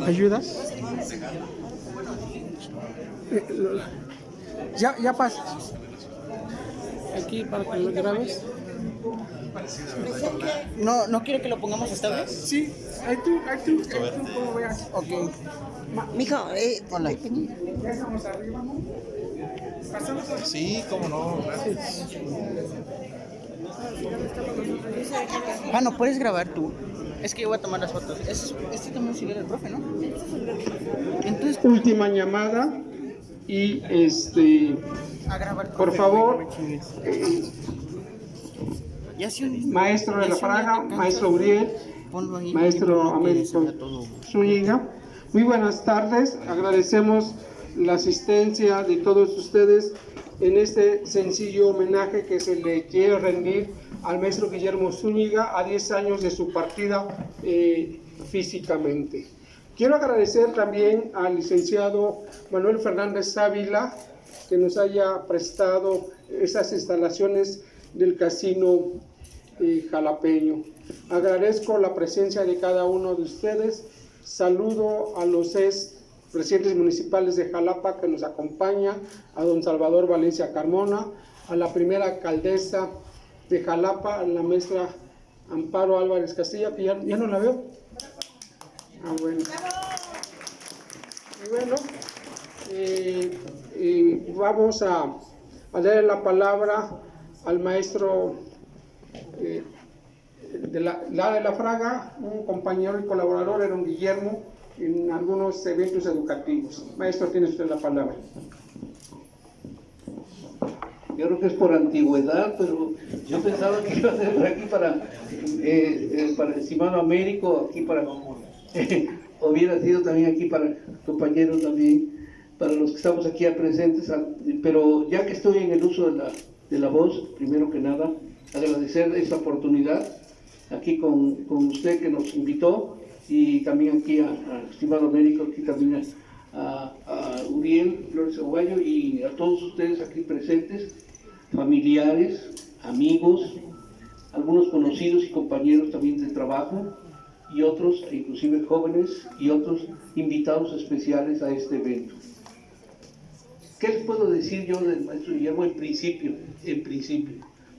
¿Ayudas? Ya pasa. Aquí para que lo grabes. ¿No quiere que lo pongamos esta vez? Sí, ahí tú, como veas. Ok. Mijo, hola. Ya estamos arriba, ¿no? Pasamos. Sí, cómo no, gracias. ¿No puedes grabar tú? Es que yo voy a tomar las fotos. Este también sigue el profe, ¿no? Entonces, Última llamada y a grabar. por favor, Ya si un, maestro de la Fraga, maestro Uriel, ponlo ahí, maestro y Américo todo. Zúñiga. Muy buenas tardes, agradecemos la asistencia de todos ustedes en este sencillo homenaje que se le quiere rendir al maestro Guillermo Zúñiga a 10 años de su partida físicamente. Quiero agradecer también al licenciado Manuel Fernández Ávila que nos haya prestado esas instalaciones del casino jalapeño. Agradezco la presencia de cada uno de ustedes. Saludo a los presidentes municipales de Jalapa que nos acompaña, a don Salvador Valencia Carmona, a la primera alcaldesa de Jalapa, a la maestra Amparo Álvarez Castilla, que ya no la veo. Bueno. Y bueno, vamos a darle la palabra al maestro de la Fraga, un compañero y colaborador, era un Guillermo, en algunos eventos educativos. Maestro, tiene usted la palabra. Yo creo que es por antigüedad, pero yo pensaba que iba a ser aquí para el estimado Américo, aquí para, hubiera sido también aquí para compañeros también, para los que estamos aquí presentes, pero ya que estoy en el uso de la voz, primero que nada, agradecer esta oportunidad aquí con usted que nos invitó, y también aquí al estimado Américo, aquí también a Uriel Flores Aguayo y a todos ustedes aquí presentes, familiares, amigos, algunos conocidos y compañeros también de trabajo, y otros, inclusive jóvenes, y otros invitados especiales a este evento. ¿Qué les puedo decir yo del maestro Guillermo en principio?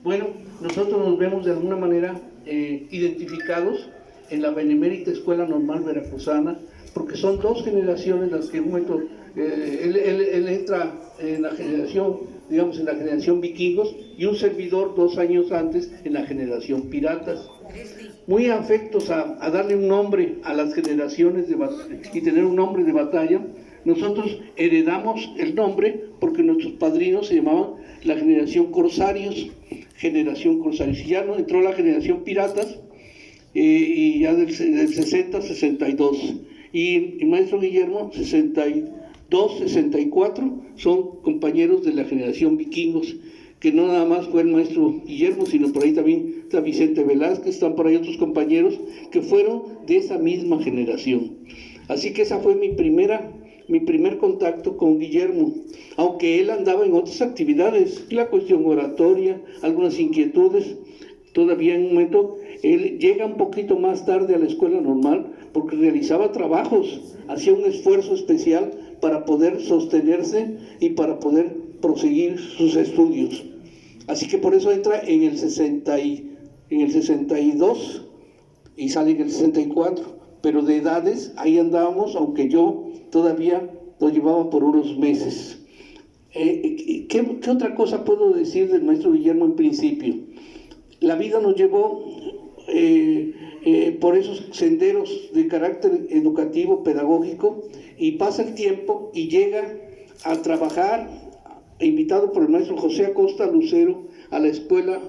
Bueno, nosotros nos vemos de alguna manera identificados en la Benemérita Escuela Normal Veracruzana, porque son dos generaciones las que en un momento él entra en la generación, digamos, en la generación vikingos, y un servidor 2 años antes en la generación piratas. Muy afectos a darle un nombre a las generaciones y tener un nombre de batalla, nosotros heredamos el nombre porque nuestros padrinos se llamaban la generación Corsarios, y ya no entró la generación piratas, y ya del 60, 62, y el maestro Guillermo 62, 64 son compañeros de la generación vikingos, que no nada más fue el maestro Guillermo, sino por ahí también está Vicente Velázquez, están por ahí otros compañeros que fueron de esa misma generación. Así que esa fue mi primer contacto con Guillermo, aunque él andaba en otras actividades, la cuestión oratoria, algunas inquietudes. Todavía en un momento él llega un poquito más tarde a la escuela normal porque realizaba trabajos, hacía un esfuerzo especial para poder sostenerse y para poder proseguir sus estudios. Así que por eso entra en el 62 y sale en el 64, pero de edades ahí andábamos, aunque yo todavía lo llevaba por unos meses. ¿Qué otra cosa puedo decir del maestro Guillermo en principio? La vida nos llevó por esos senderos de carácter educativo, pedagógico, y pasa el tiempo y llega a trabajar, invitado por el maestro José Acosta Lucero, a la escuela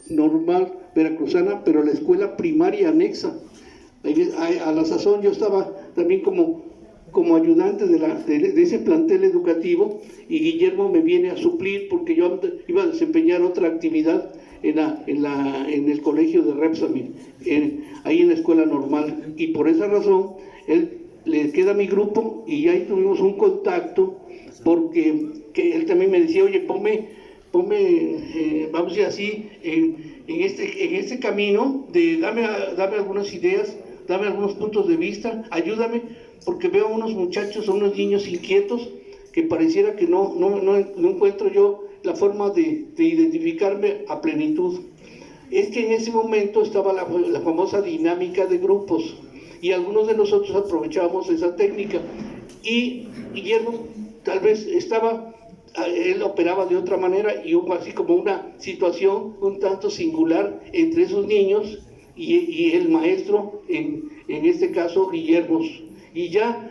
normal veracruzana, pero la escuela primaria anexa. A la sazón yo estaba también como ayudante de ese plantel educativo, y Guillermo me viene a suplir porque yo iba a desempeñar otra actividad en el colegio de Repsamen, ahí en la escuela normal, y por esa razón él le queda mi grupo y ahí tuvimos un contacto, porque él también me decía, oye, ponme vamos a decir así, en este camino, dame algunas ideas, dame algunos puntos de vista, ayúdame, porque veo a unos muchachos, a unos niños inquietos, que pareciera que no encuentro yo la forma de identificarme a plenitud. Es que en ese momento estaba la famosa dinámica de grupos, y algunos de nosotros aprovechábamos esa técnica, y Guillermo tal vez él operaba de otra manera, y hubo así como una situación un tanto singular entre esos niños y el maestro, en este caso Guillermo, y ya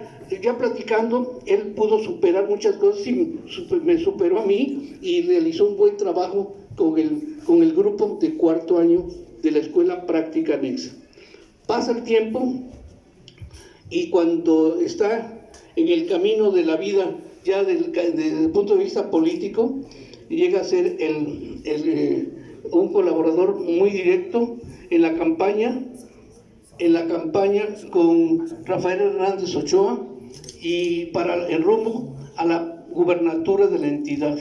platicando, él pudo superar muchas cosas y me superó a mí y realizó un buen trabajo con el grupo de cuarto año de la Escuela Práctica Anexa. Pasa el tiempo y cuando está en el camino de la vida, ya desde el punto de vista político, llega a ser un colaborador muy directo en la campaña con Rafael Hernández Ochoa y para el rumbo a la gubernatura de la entidad.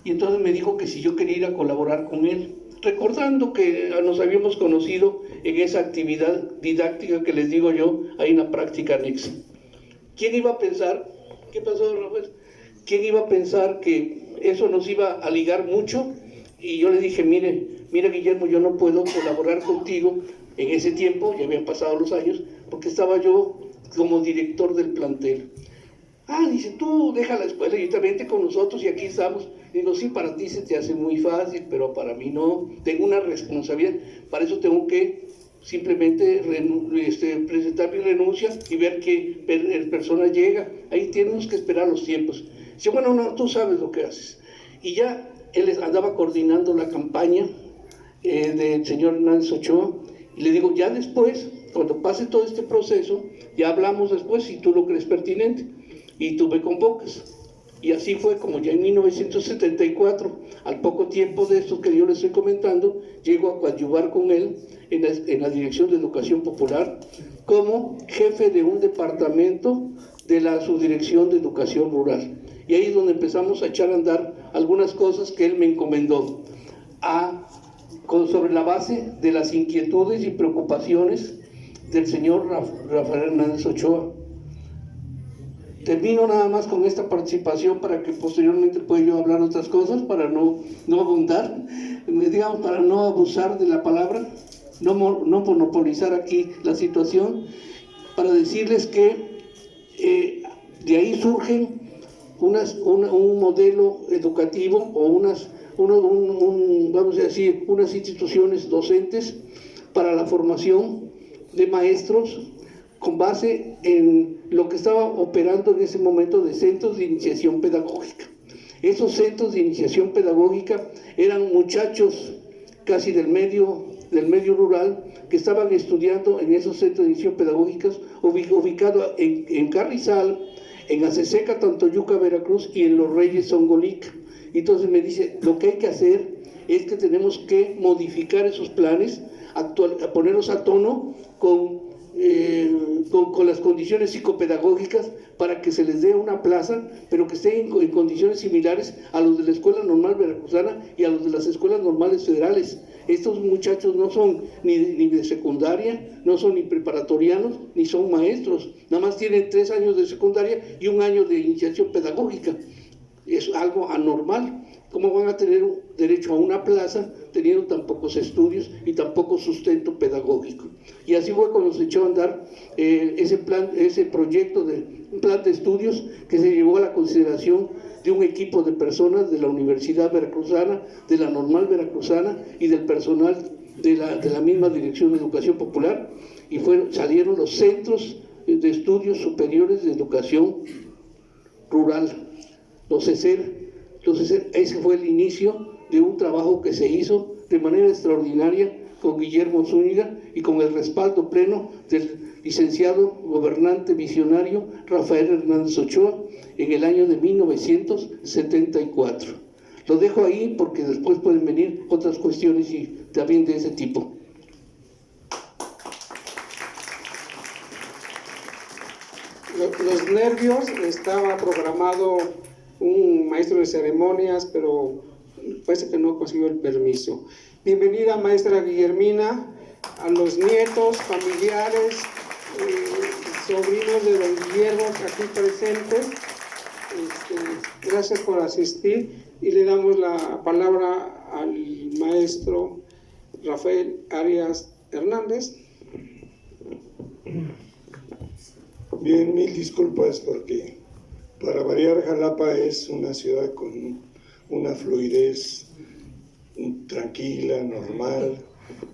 Y entonces me dijo que si yo quería ir a colaborar con él, recordando que nos habíamos conocido en esa actividad didáctica que les digo yo, ahí en la Práctica Anexa. ¿Quién iba a pensar? ¿Qué pasó, Rafael? ¿Quién iba a pensar que eso nos iba a ligar mucho? Y yo le dije, mira Guillermo, yo no puedo colaborar contigo en ese tiempo, ya habían pasado los años, porque estaba yo como director del plantel. Dice, tú deja la escuela y vente con nosotros y aquí estamos. Digo, sí, para ti se te hace muy fácil, pero para mí no, tengo una responsabilidad, para eso tengo que simplemente presentar mi renuncia y ver qué persona llega, ahí tenemos que esperar los tiempos. Dice, bueno, no, tú sabes lo que haces. Y ya él andaba coordinando la campaña del señor Hernández Ochoa, y le digo, ya después, cuando pase todo este proceso, ya hablamos después si tú lo crees pertinente, y tú me convocas. Y así fue como ya en 1974, al poco tiempo de esto que yo les estoy comentando, llego a coadyuvar con él en la Dirección de Educación Popular como jefe de un departamento de la Subdirección de Educación Rural. Y ahí es donde empezamos a echar a andar algunas cosas que él me encomendó, sobre la base de las inquietudes y preocupaciones del señor Rafael Hernández Ochoa. Termino nada más con esta participación para que posteriormente pueda yo hablar otras cosas, para no abundar, digamos, para no abusar de la palabra, no monopolizar aquí la situación, para decirles que de ahí surgen un modelo educativo o vamos a decir, unas instituciones docentes para la formación de maestros con base en lo que estaba operando en ese momento de centros de iniciación pedagógica. Esos centros de iniciación pedagógica eran muchachos casi del medio rural que estaban estudiando en esos centros de iniciación pedagógica ubicados en Carrizal, en Aceseca, Tantoyuca, Veracruz y en Los Reyes, Zongolica. Entonces me dice, lo que hay que hacer es que tenemos que modificar esos planes, ponerlos a tono con las condiciones psicopedagógicas para que se les dé una plaza, pero que esté en condiciones similares a los de la Escuela Normal Veracruzana y a los de las escuelas normales federales. Estos muchachos no son ni de secundaria, no son ni preparatorianos, ni son maestros, nada más tienen 3 años de secundaria y 1 año de iniciación pedagógica. Es algo anormal. ¿Cómo van a tener derecho a una plaza teniendo tan pocos estudios y tan poco sustento pedagógico? Y así fue cuando se echó a andar ese proyecto un plan de estudios que se llevó a la consideración de un equipo de personas de la Universidad Veracruzana, de la Normal Veracruzana y del personal de la misma Dirección de Educación Popular, y salieron los Centros de Estudios Superiores de Educación Rural, los CESER. Entonces ese fue el inicio de un trabajo que se hizo de manera extraordinaria con Guillermo Zúñiga y con el respaldo pleno del licenciado gobernante visionario Rafael Hernández Ochoa en el año de 1974. Lo dejo ahí porque después pueden venir otras cuestiones y también de ese tipo. Los nervios, estaba programado un maestro de ceremonias, pero parece que no consiguió el permiso. Bienvenida, maestra Guillermina, a los nietos, familiares, sobrinos de don Guillermo aquí presentes. Gracias por asistir y le damos la palabra al maestro Rafael Arias Hernández. Bien, mil disculpas porque para variar Jalapa es una ciudad con una fluidez tranquila, normal,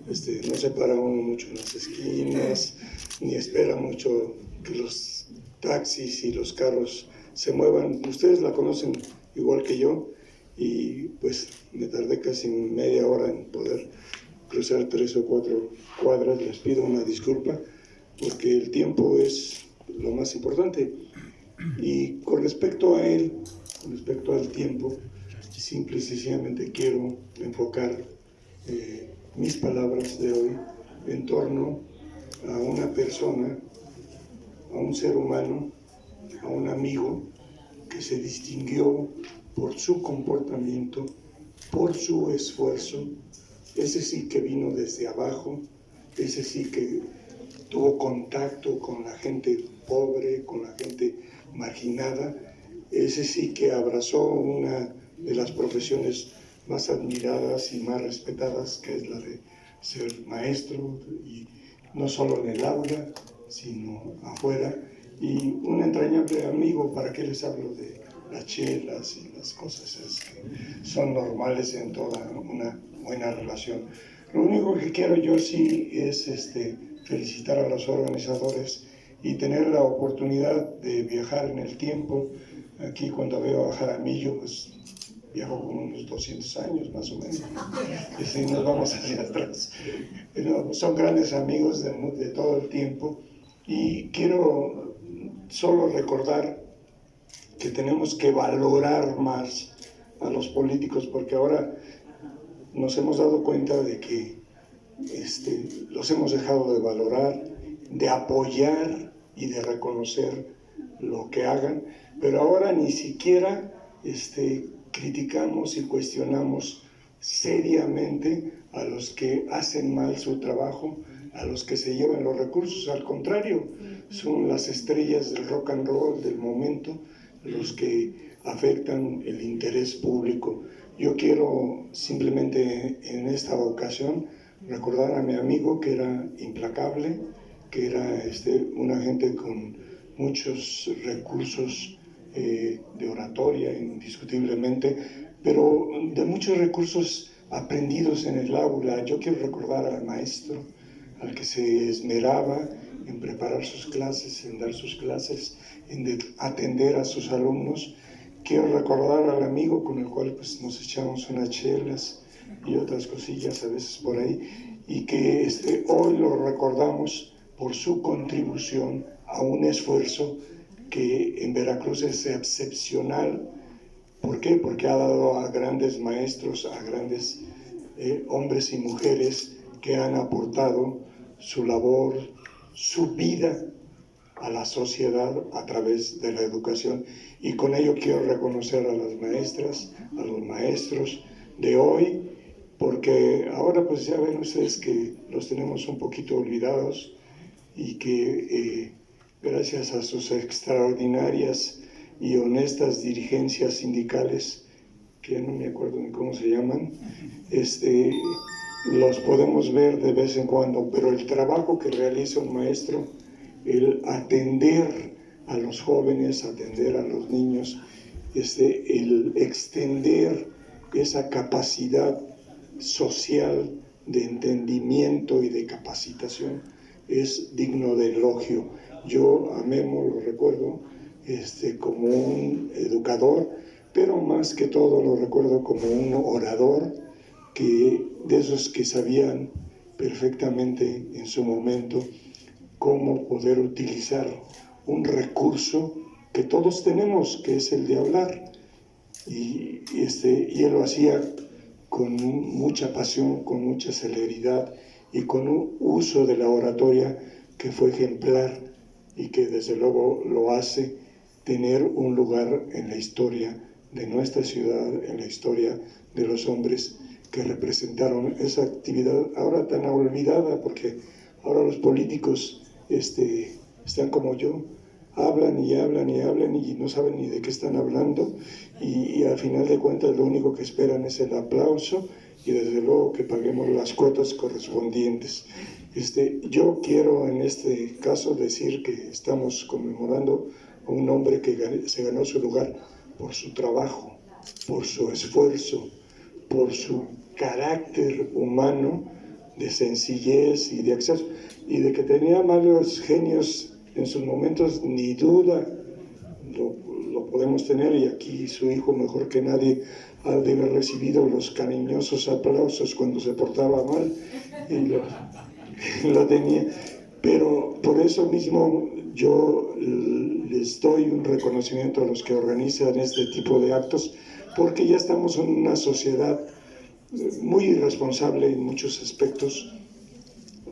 no se para uno mucho en las esquinas, ni espera mucho que los taxis y los carros se muevan. Ustedes la conocen igual que yo y pues me tardé casi media hora en poder cruzar 3 o 4 cuadras. Les pido una disculpa porque el tiempo es lo más importante. Y con respecto a él, con respecto al tiempo, simple y sencillamente quiero enfocar mis palabras de hoy en torno a una persona, a un ser humano, a un amigo que se distinguió por su comportamiento, por su esfuerzo. Ese sí que vino desde abajo, ese sí que tuvo contacto con la gente pobre, con la gente marginada, ese sí que abrazó una de las profesiones más admiradas y más respetadas, que es la de ser maestro, y no solo en el aula, sino afuera, y un entrañable amigo. ¿Para qué les hablo de las chelas y las cosas esas que son normales en toda una buena relación? Lo único que quiero yo sí es felicitar a los organizadores y tener la oportunidad de viajar en el tiempo. Aquí cuando veo a Jaramillo, pues viajo como unos 200 años más o menos, y si nos vamos hacia atrás. Pero son grandes amigos de todo el tiempo y quiero solo recordar que tenemos que valorar más a los políticos, porque ahora nos hemos dado cuenta de que los hemos dejado de valorar, de apoyar y de reconocer lo que hagan, pero ahora ni siquiera criticamos y cuestionamos seriamente a los que hacen mal su trabajo, a los que se llevan los recursos. Al contrario, son las estrellas del rock and roll del momento los que afectan el interés público. Yo quiero simplemente en esta ocasión recordar a mi amigo que era implacable, que era una gente con muchos recursos de oratoria, indiscutiblemente, pero de muchos recursos aprendidos en el aula. Yo quiero recordar al maestro, al que se esmeraba en preparar sus clases, en dar sus clases, en atender a sus alumnos. Quiero recordar al amigo con el cual pues, nos echamos unas chelas y otras cosillas a veces por ahí, y que hoy lo recordamos por su contribución a un esfuerzo que en Veracruz es excepcional. ¿Por qué? Porque ha dado a grandes maestros, a grandes hombres y mujeres que han aportado su labor, su vida a la sociedad a través de la educación. Y con ello quiero reconocer a las maestras, a los maestros de hoy, porque ahora pues ya ven ustedes que los tenemos un poquito olvidados y que gracias a sus extraordinarias y honestas dirigencias sindicales, que ya no me acuerdo ni cómo se llaman, los podemos ver de vez en cuando, pero el trabajo que realiza un maestro, el atender a los jóvenes, atender a los niños, el extender esa capacidad social de entendimiento y de capacitación es digno de elogio. Yo a Memo lo recuerdo como un educador, pero más que todo lo recuerdo como un orador, de esos que sabían perfectamente en su momento cómo poder utilizar un recurso que todos tenemos, que es el de hablar. Y él lo hacía con mucha pasión, con mucha celeridad y con un uso de la oratoria que fue ejemplar y que desde luego lo hace tener un lugar en la historia de nuestra ciudad, en la historia de los hombres que representaron esa actividad, ahora tan olvidada, porque ahora los políticos están como yo, hablan y hablan y hablan y no saben ni de qué están hablando, y al final de cuentas lo único que esperan es el aplauso y desde luego que paguemos las cuotas correspondientes. Yo quiero en este caso decir que estamos conmemorando a un hombre que se ganó su lugar por su trabajo, por su esfuerzo, por su carácter humano de sencillez y de acceso, y de que tenía malos genios en sus momentos, ni duda lo podemos tener, y aquí su hijo mejor que nadie ha de haber recibido los cariñosos aplausos cuando se portaba mal, y lo tenía, pero por eso mismo yo les doy un reconocimiento a los que organizan este tipo de actos, porque ya estamos en una sociedad muy irresponsable en muchos aspectos,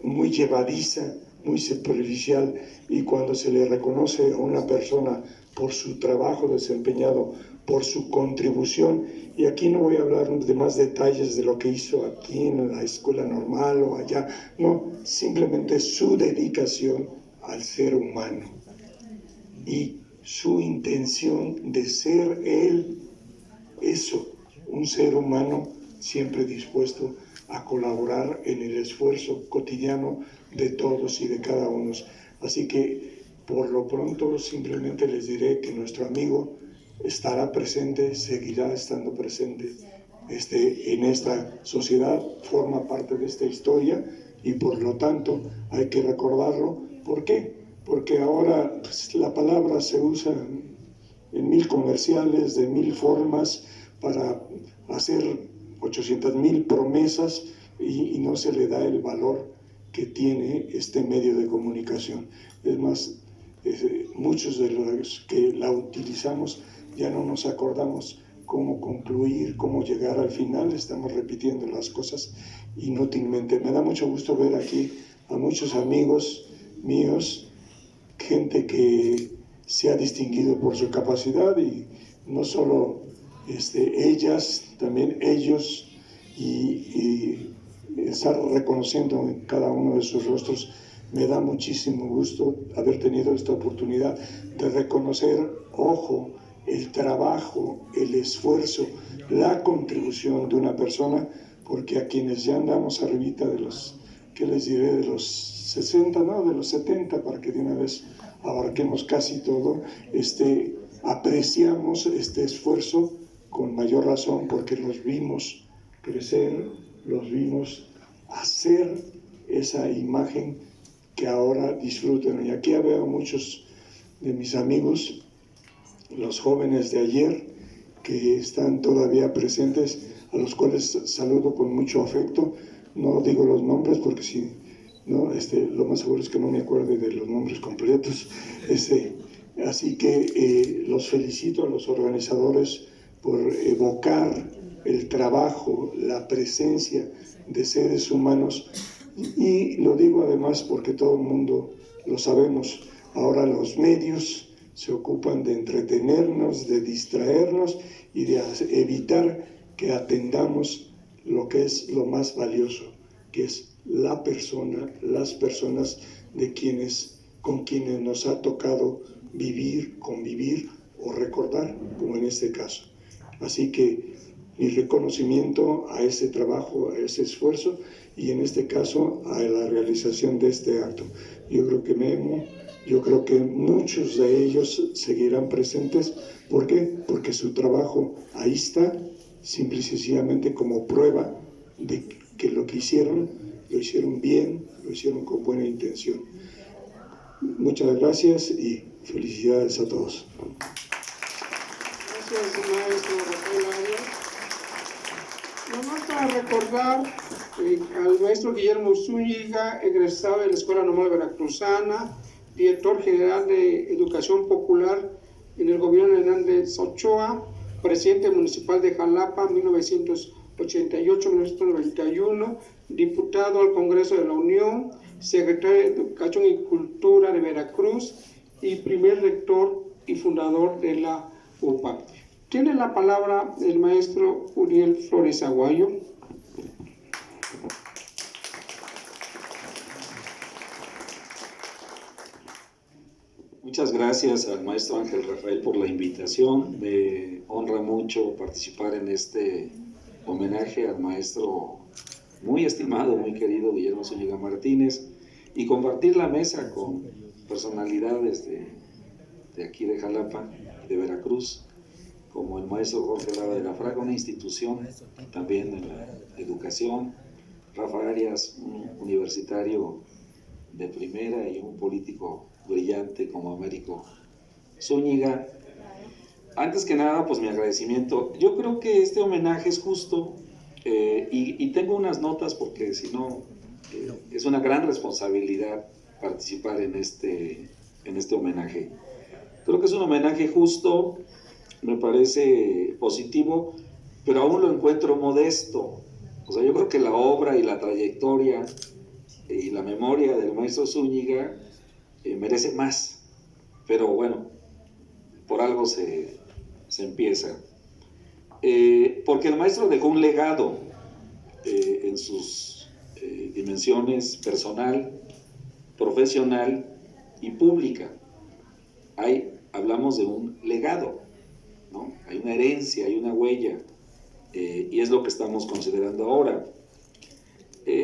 muy llevadiza, muy superficial, y cuando se le reconoce a una persona por su trabajo desempeñado, por su contribución, y aquí no voy a hablar de más detalles de lo que hizo aquí en la escuela normal o allá, no, simplemente su dedicación al ser humano y su intención de ser él, eso, un ser humano siempre dispuesto a colaborar en el esfuerzo cotidiano de todos y de cada uno. Así que por lo pronto simplemente les diré que nuestro amigo estará presente, seguirá estando presente en esta sociedad, forma parte de esta historia, y por lo tanto hay que recordarlo. ¿Por qué? Porque ahora pues, la palabra se usa en 1000 comerciales, de 1000 formas, para hacer 800,000 promesas, y no se le da el valor que tiene este medio de comunicación. Es más, muchos de los que la utilizamos ya no nos acordamos cómo concluir, cómo llegar al final, estamos repitiendo las cosas inútilmente. Me da mucho gusto ver aquí a muchos amigos míos, gente que se ha distinguido por su capacidad, y no solo ellas, también ellos, y estar reconociendo en cada uno de sus rostros. Me da muchísimo gusto haber tenido esta oportunidad de reconocer, ojo, el trabajo, el esfuerzo, la contribución de una persona, porque a quienes ya andamos arribita de los, ¿qué les diré?, de los 60, no, de los 70, para que de una vez abarquemos casi todo, apreciamos este esfuerzo con mayor razón, porque los vimos crecer, los vimos hacer esa imagen que ahora disfrutan. Y aquí veo muchos de mis amigos, los jóvenes de ayer, que están todavía presentes, a los cuales saludo con mucho afecto. No digo los nombres porque si no, lo más seguro es que no me acuerde de los nombres completos. Así que los felicito a los organizadores por evocar el trabajo, la presencia de seres humanos, y lo digo además porque todo el mundo lo sabemos. Ahora los medios se ocupan de entretenernos, de distraernos y de evitar que atendamos lo que es lo más valioso, que es la persona, las personas con quienes nos ha tocado vivir, convivir o recordar, como en este caso. Así que mi reconocimiento a ese trabajo, a ese esfuerzo, y en este caso a la realización de este acto. Yo creo que Memo, yo creo que muchos de ellos seguirán presentes. ¿Por qué? Porque su trabajo ahí está, simple y sencillamente como prueba de que lo que hicieron, lo hicieron bien, lo hicieron con buena intención. Muchas gracias y felicidades a todos. Gracias, maestro Rafael Arias. Nomás para recordar al maestro Guillermo Zúñiga, egresado de la Escuela Normal Veracruzana, director general de Educación Popular en el gobierno de Hernández Ochoa, presidente municipal de Jalapa 1988-1991, diputado al Congreso de la Unión, secretario de Educación y Cultura de Veracruz y primer rector y fundador de la UPA. Tiene la palabra el maestro Uriel Flores Aguayo. Muchas gracias al maestro Ángel Rafael por la invitación. Me honra mucho participar en este homenaje al maestro muy estimado, muy querido Guillermo Zúñiga Martínez y compartir la mesa con personalidades de aquí de Jalapa, de Veracruz, como el maestro Jorge Lara de la Fraga, una institución también en la educación, Rafa Arias, un universitario de primera y un político brillante como Américo Zúñiga. Antes que nada, pues mi agradecimiento. Yo creo que este homenaje es justo y tengo unas notas porque si no, es una gran responsabilidad participar en este homenaje. Creo que es un homenaje justo, me parece positivo, pero aún lo encuentro modesto. O sea, yo creo que la obra y la trayectoria y la memoria del maestro Zúñiga merece más, pero bueno, por algo se empieza. Porque el maestro dejó un legado en sus dimensiones personal, profesional y pública. Hablamos de un legado, ¿no? Hay una herencia, hay una huella, y es lo que estamos considerando ahora.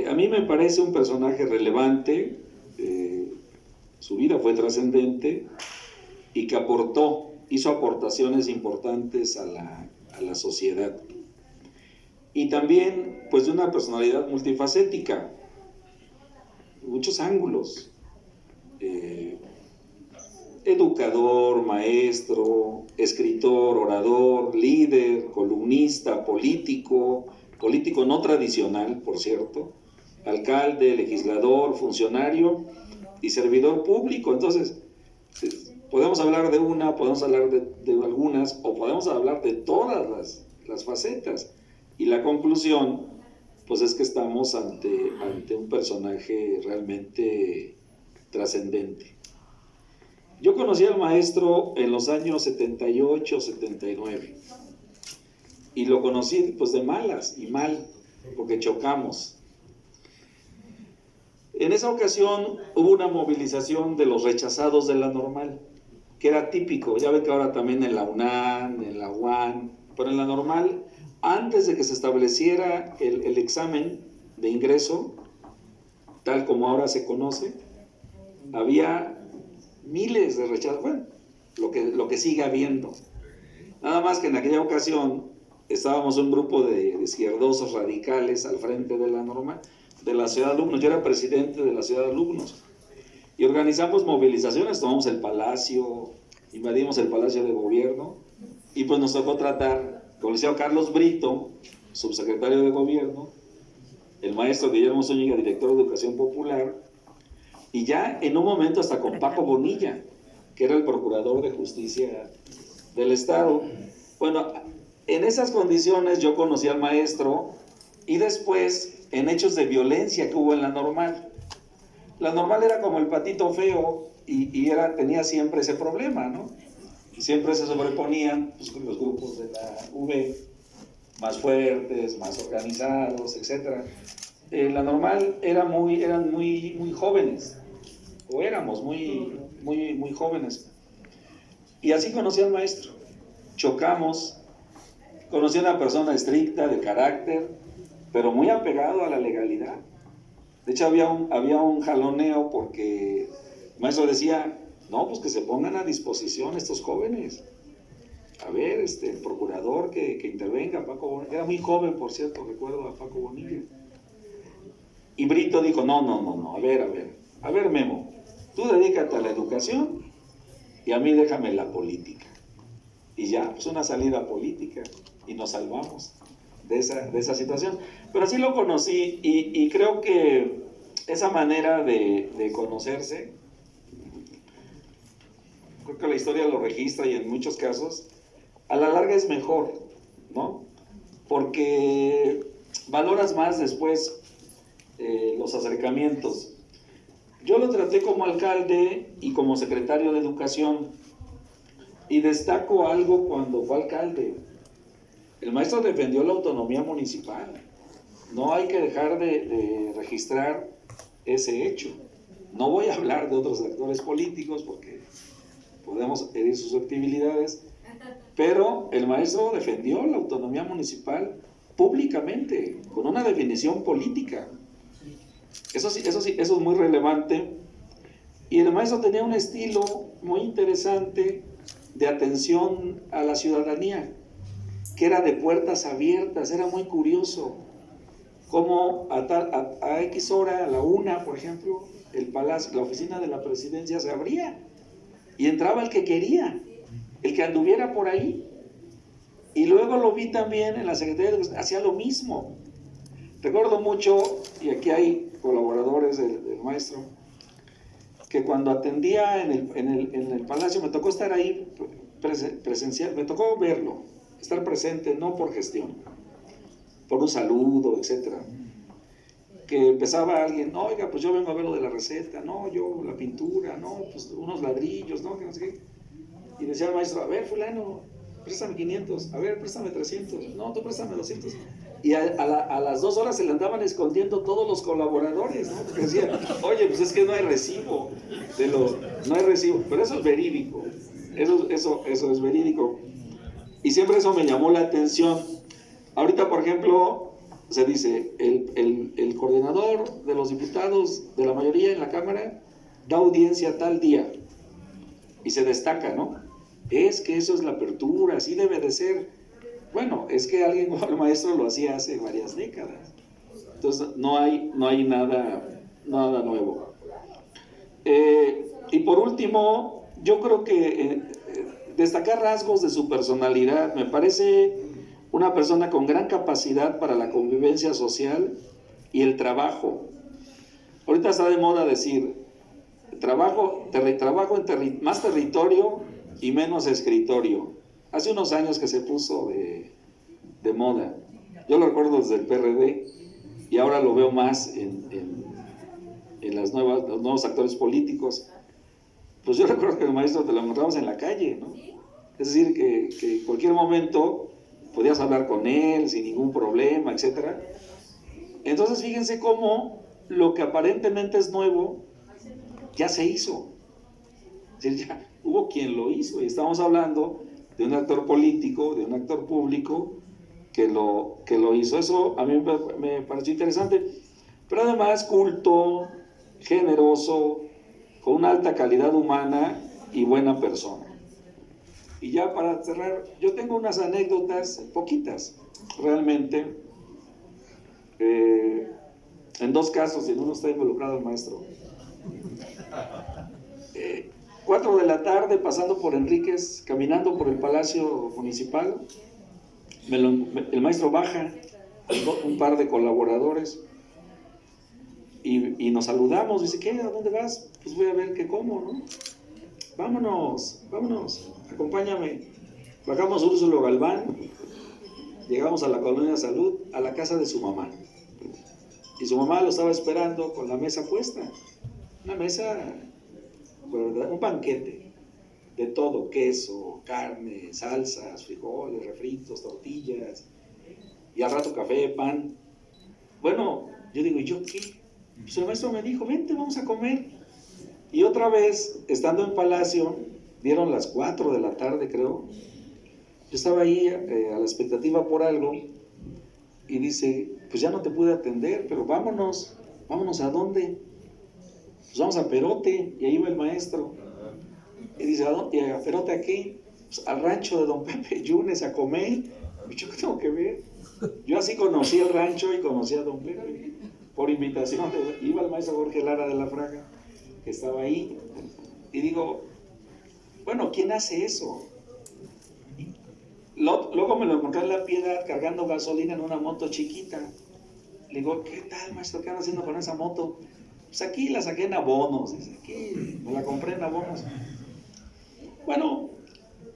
A mí me parece un personaje relevante, su vida fue trascendente y que hizo aportaciones importantes a la sociedad. Y también, pues, de una personalidad multifacética, muchos ángulos. Educador, maestro, escritor, orador, líder, columnista, político no tradicional, por cierto, alcalde, legislador, funcionario y servidor público. Entonces, podemos hablar de una, podemos hablar de algunas, o podemos hablar de todas las facetas. Y la conclusión, pues es que estamos ante un personaje realmente trascendente. Yo conocí al maestro en los años 78, 79. Y lo conocí pues de malas y mal, porque chocamos. En esa ocasión hubo una movilización de los rechazados de la normal, que era típico. Ya ven que ahora también en la UNAM, en la UAN, pero en la normal, antes de que se estableciera el examen de ingreso, tal como ahora se conoce, había miles de rechazos. Bueno, lo que sigue habiendo. Nada más que en aquella ocasión estábamos un grupo de izquierdosos radicales al frente de la normal, de la ciudad de alumnos. Yo era presidente de la ciudad de alumnos y organizamos movilizaciones, tomamos el palacio, invadimos el palacio de gobierno y pues nos tocó tratar con el licenciado Carlos Brito, subsecretario de gobierno, el maestro Guillermo Zúñiga, director de Educación Popular, y ya en un momento hasta con Paco Bonilla, que era el procurador de justicia del estado. Bueno, en esas condiciones yo conocí al maestro y después en hechos de violencia que hubo en la normal. La normal era como el patito feo y tenía siempre ese problema, ¿no? Y siempre se sobreponían pues, los grupos de la UB, más fuertes, más organizados, etc. La normal eran muy jóvenes, o éramos muy jóvenes. Y así conocí al maestro. Chocamos, conocí a una persona estricta, de carácter, pero muy apegado a la legalidad. De hecho, había un jaloneo porque el maestro decía, no, pues que se pongan a disposición estos jóvenes. A ver, el procurador que intervenga, Paco Bonilla. Era muy joven, por cierto, recuerdo a Paco Bonilla. Y Brito dijo, no, a ver, Memo, tú dedícate a la educación y a mí déjame la política. Y ya, pues una salida política y nos salvamos de esa situación. Pero así lo conocí y creo que esa manera de conocerse, creo que la historia lo registra y en muchos casos, a la larga es mejor, ¿no? Porque valoras más después los acercamientos. Yo lo traté como alcalde y como secretario de Educación y destaco algo cuando fue alcalde. El maestro defendió la autonomía municipal. No hay que dejar de registrar ese hecho. No voy a hablar de otros actores políticos porque queremos herir susceptibilidades, pero el maestro defendió la autonomía municipal públicamente, con una definición política. Eso es muy relevante. Y el maestro tenía un estilo muy interesante de atención a la ciudadanía, que era de puertas abiertas. Era muy curioso cómo a X hora, a la 1, por ejemplo, el palacio, la oficina de la presidencia se abría y entraba el que quería, el que anduviera por ahí. Y luego lo vi también en la Secretaría de Educación, hacía lo mismo. Recuerdo mucho, y aquí hay colaboradores del maestro, que cuando atendía en el palacio, me tocó estar ahí presencial, me tocó verlo, estar presente, no por gestión, por un saludo, etcétera. Que empezaba alguien, no, oiga, pues yo vengo a ver lo de la receta, no, yo la pintura, no, pues unos ladrillos, no, que no sé qué. Y decía el maestro, a ver, fulano, préstame 500, a ver, préstame 300, no, tú préstame 200. Y a las 2 horas se le andaban escondiendo todos los colaboradores, ¿no? Porque decían, oye, pues es que no hay recibo, no hay recibo, pero eso es verídico, eso es verídico. Y siempre eso me llamó la atención. Ahorita, por ejemplo, se dice, el coordinador de los diputados de la mayoría en la Cámara da audiencia tal día, y se destaca, ¿no? Es que eso es la apertura, así debe de ser. Bueno, es que alguien como el maestro lo hacía hace varias décadas. Entonces no hay nada nuevo. Y por último, yo creo que destacar rasgos de su personalidad. Me parece una persona con gran capacidad para la convivencia social y el trabajo. Ahorita está de moda decir, trabajo en más territorio y menos escritorio. Hace unos años que se puso de moda. Yo lo recuerdo desde el PRD y ahora lo veo más en los nuevos actores políticos. Pues yo recuerdo que el maestro te lo encontramos en la calle, ¿no? Es decir, que en cualquier momento podías hablar con él sin ningún problema, etc. Entonces fíjense cómo lo que aparentemente es nuevo ya se hizo. Es decir, ya hubo quien lo hizo y estamos hablando de un actor político, de un actor público que lo hizo. Eso a mí me pareció interesante, pero además culto, generoso, con una alta calidad humana y buena persona. Y ya para cerrar, yo tengo unas anécdotas, poquitas, realmente, en 2 casos, y en uno está involucrado el maestro. 4 de la tarde, pasando por Enríquez, caminando por el Palacio Municipal, el maestro baja con un par de colaboradores y nos saludamos. Dice, ¿qué? ¿A dónde vas? Pues voy a ver qué como, ¿no? Vámonos, acompáñame. Bajamos Úrsulo Galván, llegamos a la Colonia Salud, a la casa de su mamá. Y su mamá lo estaba esperando con la mesa puesta. Una mesa, un banquete de todo, queso, carne, salsas, frijoles, refritos, tortillas, y al rato café, pan. Bueno, yo digo, ¿y yo qué? Pues el maestro me dijo, vente, vamos a comer. Y otra vez, estando en Palacio, dieron las 4 de la tarde, creo. Yo estaba ahí a la expectativa por algo, y dice, pues ya no te pude atender, pero vámonos. ¿Vámonos a dónde? Pues vamos a Perote, y ahí va el maestro. Y dice, ¿a dónde? ¿Y a Perote a qué? Pues al rancho de don Pepe Yunes a comer. Y yo, ¿qué tengo que ver? Yo así conocí el rancho y conocí a don Pepe, por invitación. Iba el maestro Jorge Lara de la Fraga, que estaba ahí, y digo, bueno, ¿quién hace eso? Luego me lo encontré en La Piedad cargando gasolina en una moto chiquita. Le digo, ¿qué tal, maestro? ¿Qué anda haciendo con esa moto? Pues aquí la saqué en abonos, dice, aquí me la compré en abonos. Bueno,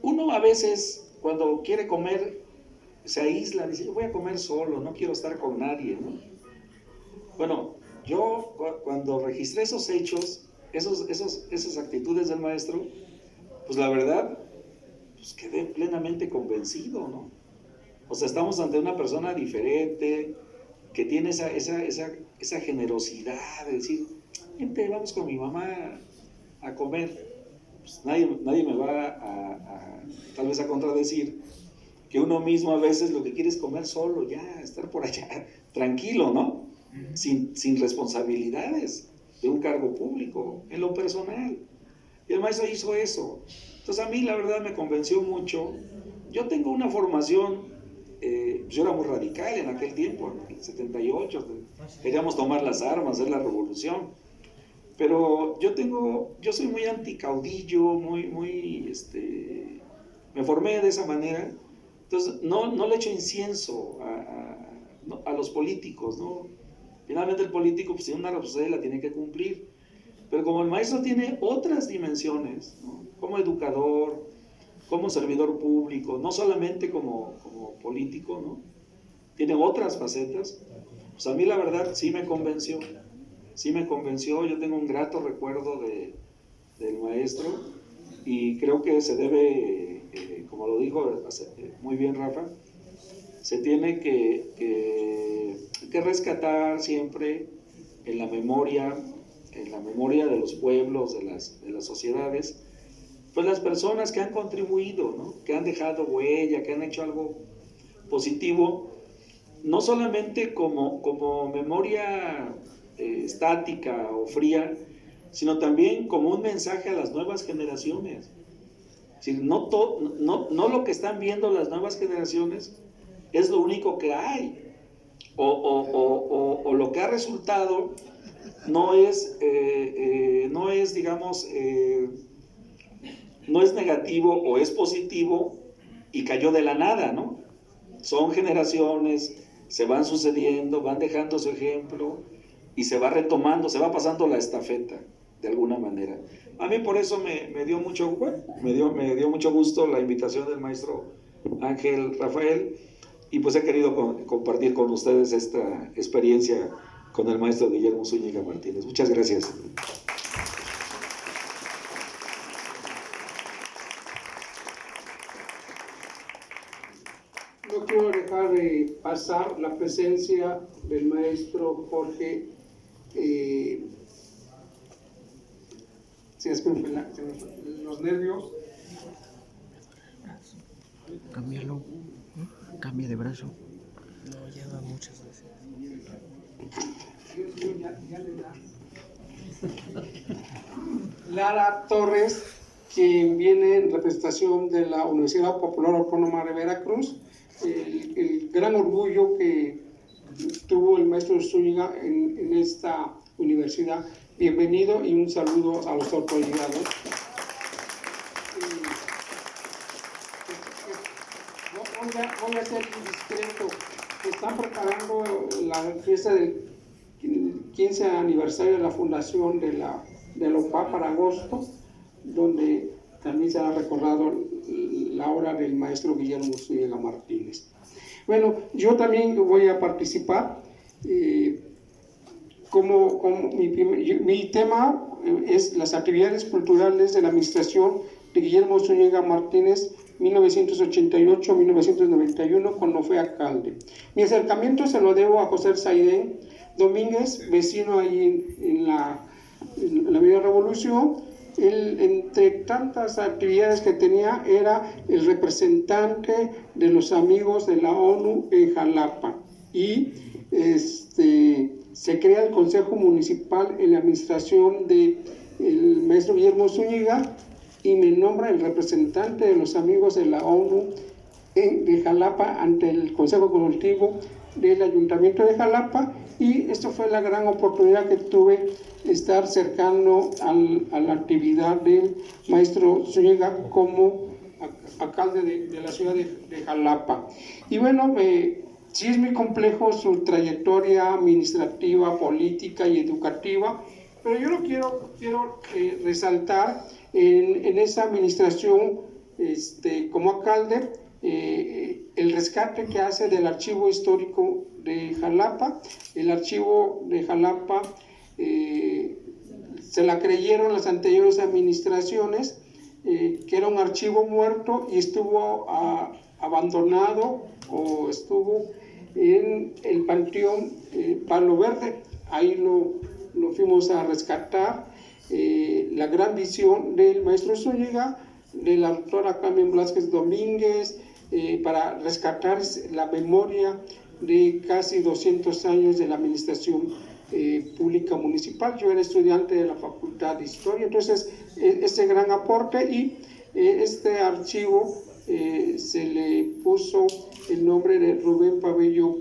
uno a veces cuando quiere comer se aísla, dice, yo voy a comer solo, no quiero estar con nadie, ¿no? Bueno, yo cuando registré esos hechos, esas actitudes del maestro, pues la verdad, pues quedé plenamente convencido, ¿no? O sea, estamos ante una persona diferente, que tiene esa generosidad de decir, vente, vamos con mi mamá a comer. pues nadie me va tal vez a contradecir que uno mismo a veces lo que quiere es comer solo, ya, estar por allá, tranquilo, ¿no? Sin responsabilidades de un cargo público, en lo personal. Y el maestro hizo eso. Entonces a mí la verdad me convenció mucho. Yo tengo una formación, yo era muy radical en aquel tiempo, en el 78, queríamos tomar las armas, hacer la revolución. Pero yo soy muy anticaudillo, me formé de esa manera. Entonces no le echo incienso a los políticos, ¿no? Finalmente el político, pues tiene una responsabilidad, la tiene que cumplir. Pero como el maestro tiene otras dimensiones, ¿no? Como educador, como servidor público, no solamente como político, ¿no? Tiene otras facetas. Pues a mí la verdad sí me convenció. Yo tengo un grato recuerdo del maestro y creo que se debe, como lo dijo muy bien Rafa, se tiene que rescatar siempre en la memoria de los pueblos, de las sociedades, pues las personas que han contribuido, ¿no? Que han dejado huella, que han hecho algo positivo, no solamente como memoria estática o fría, sino también como un mensaje a las nuevas generaciones. Es decir, no lo que están viendo las nuevas generaciones es lo único que hay, o lo que ha resultado no es digamos, no es negativo o es positivo y cayó de la nada, ¿no? Son generaciones, se van sucediendo, van dejando su ejemplo y se va retomando, se va pasando la estafeta de alguna manera. A mí por eso me dio mucho gusto la invitación del maestro Ángel Rafael, y pues he querido compartir con ustedes esta experiencia con el maestro Guillermo Zúñiga Martínez. Muchas gracias. No quiero dejar de pasar la presencia del maestro Jorge. Se me fue los nervios. Cámbialo. Cambia de brazo. No, ya va muchas veces. Dios mío, ya le da. Lara Torres, quien viene en representación de la Universidad Popular Autónoma de Veracruz, el gran orgullo que tuvo el maestro Zúñiga en esta universidad. Bienvenido y un saludo a los autoridades. Voy a ser indiscreto. Están preparando la fiesta del 15 aniversario de la fundación de la OPA para agosto, donde también se ha recordado la obra del maestro Guillermo Zúñiga Martínez. Bueno, yo también voy a participar. Mi tema es las actividades culturales de la administración de Guillermo Zúñiga Martínez 1988-1991, cuando fue alcalde. Mi acercamiento se lo debo a José Saidén Domínguez, vecino ahí en la Avenida Revolución. Él, entre tantas actividades que tenía, era el representante de los amigos de la ONU en Jalapa, y se crea el Consejo Municipal en la administración del maestro Guillermo Zúñiga, y me nombra el representante de los amigos de la ONU de Jalapa ante el Consejo Consultivo del Ayuntamiento de Jalapa, y esto fue la gran oportunidad que tuve de estar cercano a la actividad del maestro Zúñiga como alcalde de la ciudad de Jalapa. Y bueno, sí es muy complejo su trayectoria administrativa, política y educativa, pero yo lo quiero resaltar en esa administración como alcalde, el rescate que hace del archivo histórico de Jalapa. El archivo de Jalapa se la creyeron las anteriores administraciones, que era un archivo muerto y estuvo abandonado, o estuvo en el Panteón Palo Verde. Ahí lo fuimos a rescatar, la gran visión del maestro Zúñiga, de la doctora Carmen Blázquez Domínguez, para rescatar la memoria de casi 200 años de la administración pública municipal. Yo era estudiante de la Facultad de Historia, entonces este gran aporte, y este archivo se le puso el nombre de Rubén Pabello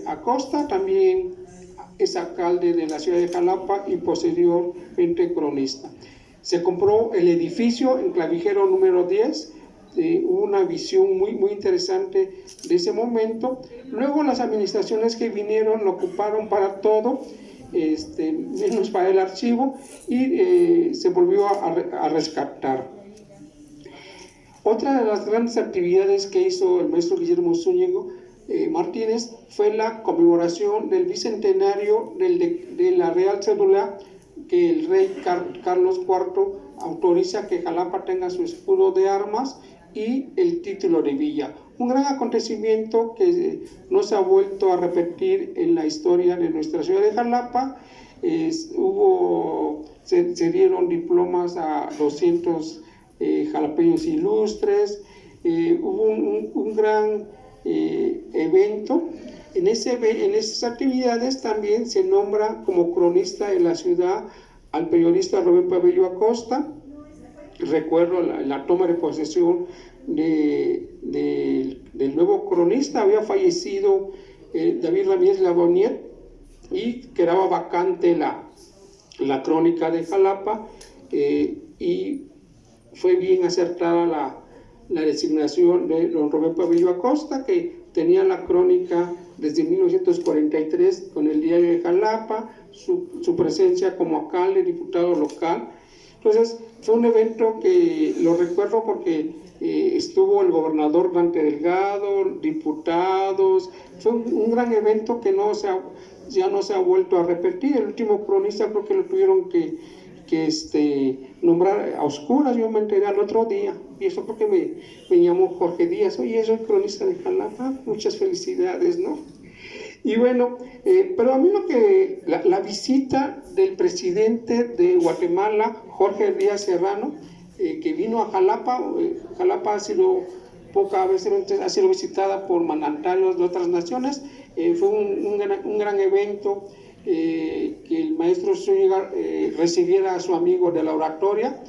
Acosta, también es alcalde de la ciudad de Jalapa y posteriormente cronista. Se compró el edificio en Clavijero número 10, hubo una visión muy interesante de ese momento. Luego las administraciones que vinieron lo ocuparon para todo, menos para el archivo, y se volvió a rescatar. Otra de las grandes actividades que hizo el maestro Guillermo Zúñiga Martínez fue la conmemoración del bicentenario de la Real Cédula, que el rey Carlos IV autoriza que Jalapa tenga su escudo de armas y el título de villa. Un gran acontecimiento que no se ha vuelto a repetir en la historia de nuestra ciudad de Jalapa. Se dieron diplomas a 200 jalapeños ilustres. Hubo un gran evento. En esas actividades también se nombra como cronista de la ciudad al periodista Rubén Pabello Acosta. Recuerdo la toma de posesión del nuevo cronista. Había fallecido David Ramírez Labonier y quedaba vacante la crónica de Jalapa, y fue bien acertada la designación de don Rubén Pabello Acosta, que tenía la crónica desde 1943 con el diario de Jalapa, su presencia como alcalde, diputado local. Entonces fue un evento que lo recuerdo porque estuvo el gobernador Dante Delgado, diputados. Fue un gran evento que ya no se ha vuelto a repetir. El último cronista creo que lo tuvieron que nombrar a oscuras. Yo me enteré al otro día, y eso porque me llamó Jorge Díaz: oye, soy cronista de Jalapa, muchas felicidades, ¿no? Y bueno, pero a mí la visita del presidente de Guatemala, Jorge Díaz Serrano, que vino a Jalapa. Jalapa ha sido pocas veces ha sido visitada por mandatarios de otras naciones. Fue un gran evento, que el maestro Zúñiga recibiera a su amigo de la oratoria.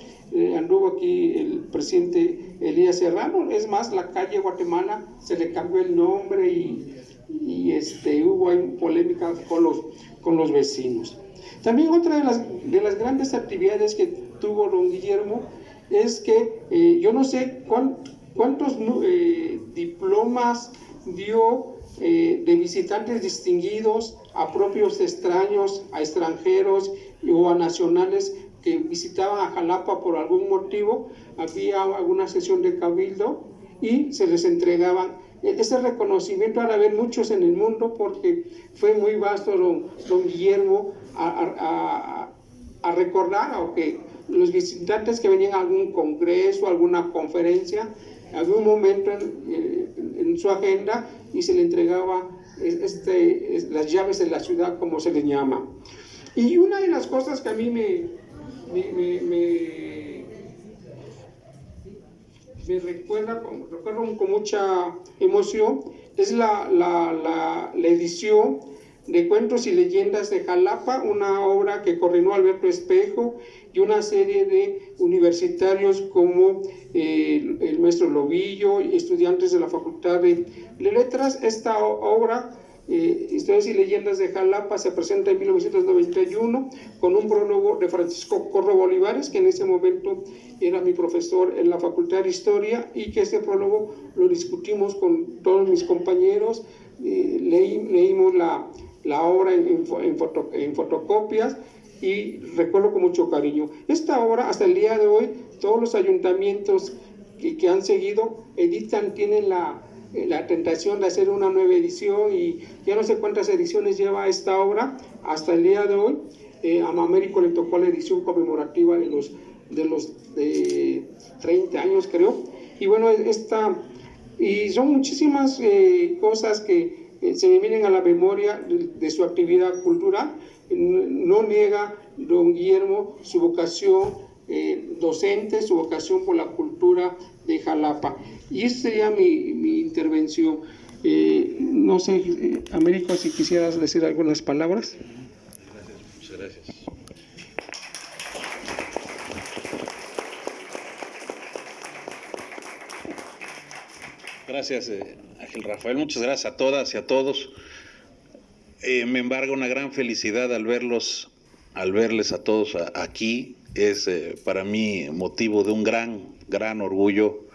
Anduvo aquí el presidente Elías Serrano. Es más, la calle Guatemala se le cambió el nombre y hubo ahí polémica con los vecinos. También otra de las grandes actividades que tuvo don Guillermo es que yo no sé cuántos diplomas dio de visitantes distinguidos a propios extraños, a extranjeros o a nacionales que visitaban a Jalapa por algún motivo. Había alguna sesión de cabildo y se les entregaban ese reconocimiento. Ahora ven muchos en el mundo, porque fue muy vasto don Guillermo a recordar, aunque los visitantes que venían a algún congreso, alguna conferencia, había un momento en su agenda y se le entregaba las llaves de la ciudad, como se le llama. Y una de las cosas que a mí me recuerdo con mucha emoción es la edición de Cuentos y Leyendas de Jalapa, una obra que coordinó Alberto Espejo y una serie de universitarios como el maestro Lobillo y estudiantes de la Facultad de Letras. Esta obra, Historias y Leyendas de Jalapa, se presenta en 1991 con un prólogo de Francisco Corro Olivares, que en ese momento era mi profesor en la Facultad de Historia, y que este prólogo lo discutimos con todos mis compañeros. Leímos la obra en fotocopias, y recuerdo con mucho cariño. Esta obra, hasta el día de hoy, todos los ayuntamientos que han seguido tienen la tentación de hacer una nueva edición, y ya no sé cuántas ediciones lleva esta obra hasta el día de hoy. A Mamérico le tocó la edición conmemorativa de los 30 años, creo. Y bueno, y son muchísimas cosas que se me vienen a la memoria de su actividad cultural. no niega don Guillermo su vocación docente, su vocación por la cultura de Jalapa. Y esa sería mi intervención. No sé, Américo, si quisieras decir algunas palabras. Muchas gracias. Gracias, Ángel Rafael. Muchas gracias a todas y a todos. Me embarga una gran felicidad al verles a todos aquí. Es para mí motivo de un gran orgullo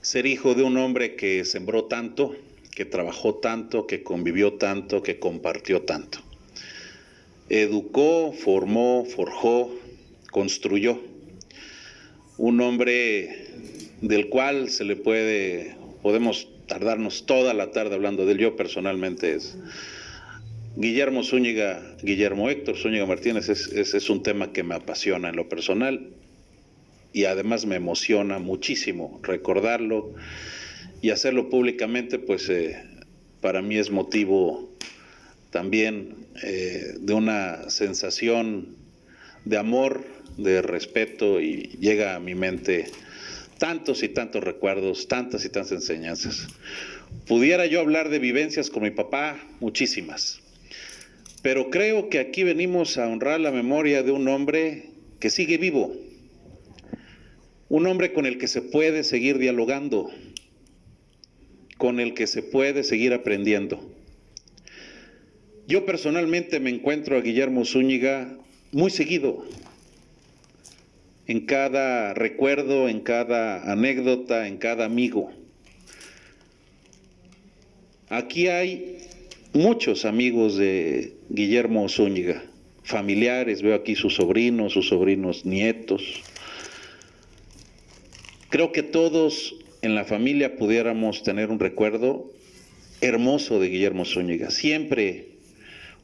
ser hijo de un hombre que sembró tanto, que trabajó tanto, que convivió tanto, que compartió tanto. Educó, formó, forjó, construyó. Un hombre del cual podemos tardarnos toda la tarde hablando de él. Yo personalmente es Guillermo Héctor Zúñiga Martínez es un tema que me apasiona en lo personal y además me emociona muchísimo recordarlo y hacerlo públicamente, pues para mí es motivo también de una sensación de amor, de respeto, y llega a mi mente tantos y tantos recuerdos, tantas y tantas enseñanzas. Pudiera yo hablar de vivencias con mi papá, muchísimas, pero creo que aquí venimos a honrar la memoria de un hombre que sigue vivo, un hombre con el que se puede seguir dialogando, con el que se puede seguir aprendiendo. Yo personalmente me encuentro a Guillermo Zúñiga muy seguido, en cada recuerdo, en cada anécdota, en cada amigo. Aquí hay muchos amigos de Guillermo Zúñiga, familiares, veo aquí sus sobrinos nietos. Creo que todos en la familia pudiéramos tener un recuerdo hermoso de Guillermo Zúñiga, siempre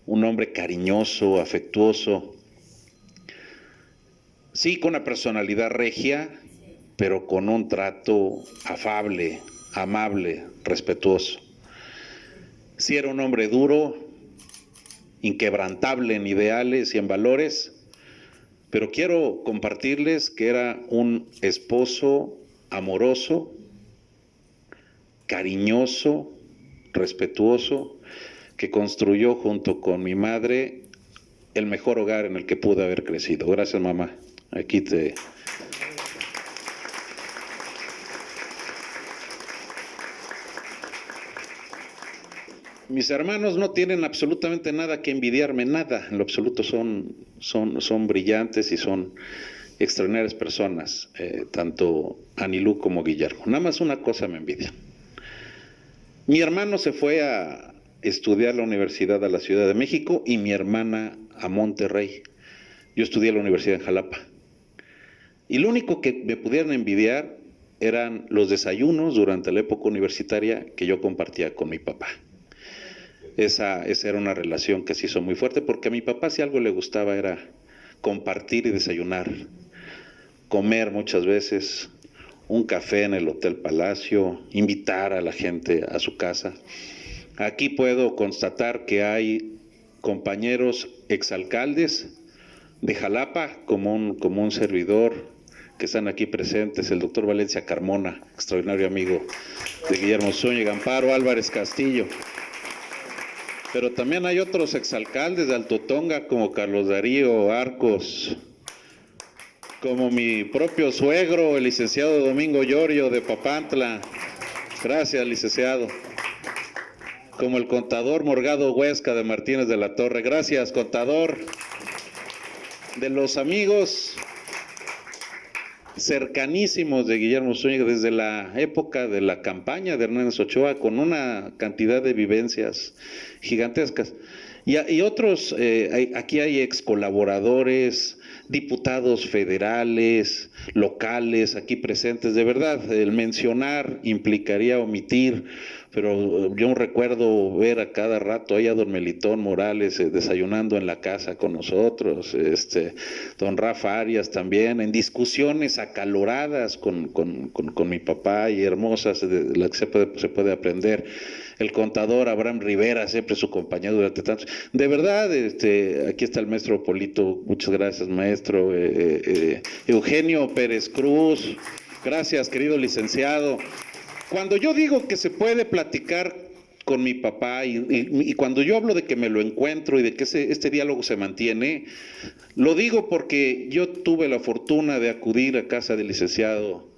un hombre cariñoso, afectuoso, sí, con una personalidad regia, pero con un trato afable, amable, respetuoso. Sí, era un hombre duro, inquebrantable en ideales y en valores, pero quiero compartirles que era un esposo amoroso, cariñoso, respetuoso, que construyó junto con mi madre el mejor hogar en el que pude haber crecido. Gracias, mamá. Aquí te... Mis hermanos no tienen absolutamente nada que envidiarme, nada, en lo absoluto son brillantes y son extraordinarias personas, tanto Anilú como Guillermo. Nada más una cosa me envidian. Mi hermano se fue a estudiar a la universidad a la Ciudad de México y mi hermana a Monterrey. Yo estudié en la universidad en Jalapa. Y lo único que me pudieran envidiar eran los desayunos durante la época universitaria que yo compartía con mi papá. Esa era una relación que se hizo muy fuerte, porque a mi papá si algo le gustaba era compartir y desayunar, comer muchas veces, un café en el Hotel Palacio, invitar a la gente a su casa. Aquí puedo constatar que hay compañeros exalcaldes de Jalapa, como un servidor, que están aquí presentes, el doctor Valencia Carmona, extraordinario amigo de Guillermo Zúñiga, Amparo Álvarez Castillo. Pero también hay otros exalcaldes de Alto Tonga, como Carlos Darío Arcos, como mi propio suegro, el licenciado Domingo Llorio de Papantla. Gracias, licenciado. Como el contador Morgado Huesca de Martínez de la Torre. Gracias, contador. De los amigos cercanísimos de Guillermo Zúñiga desde la época de la campaña de Hernández Ochoa, con una cantidad de vivencias gigantescas. Y otros, aquí hay ex colaboradores, diputados federales, locales, aquí presentes. De verdad, el mencionar implicaría omitir, pero yo recuerdo ver a cada rato ahí a don Melitón Morales desayunando en la casa con nosotros, don Rafa Arias también, en discusiones acaloradas con mi papá y hermosas, de las que se puede aprender. El contador Abraham Rivera, siempre su compañero durante tantos. De verdad, aquí está el maestro Polito, muchas gracias, maestro. Eugenio Pérez Cruz, gracias, querido licenciado. Cuando yo digo que se puede platicar con mi papá y cuando yo hablo de que me lo encuentro y de que este diálogo se mantiene, lo digo porque yo tuve la fortuna de acudir a casa del licenciado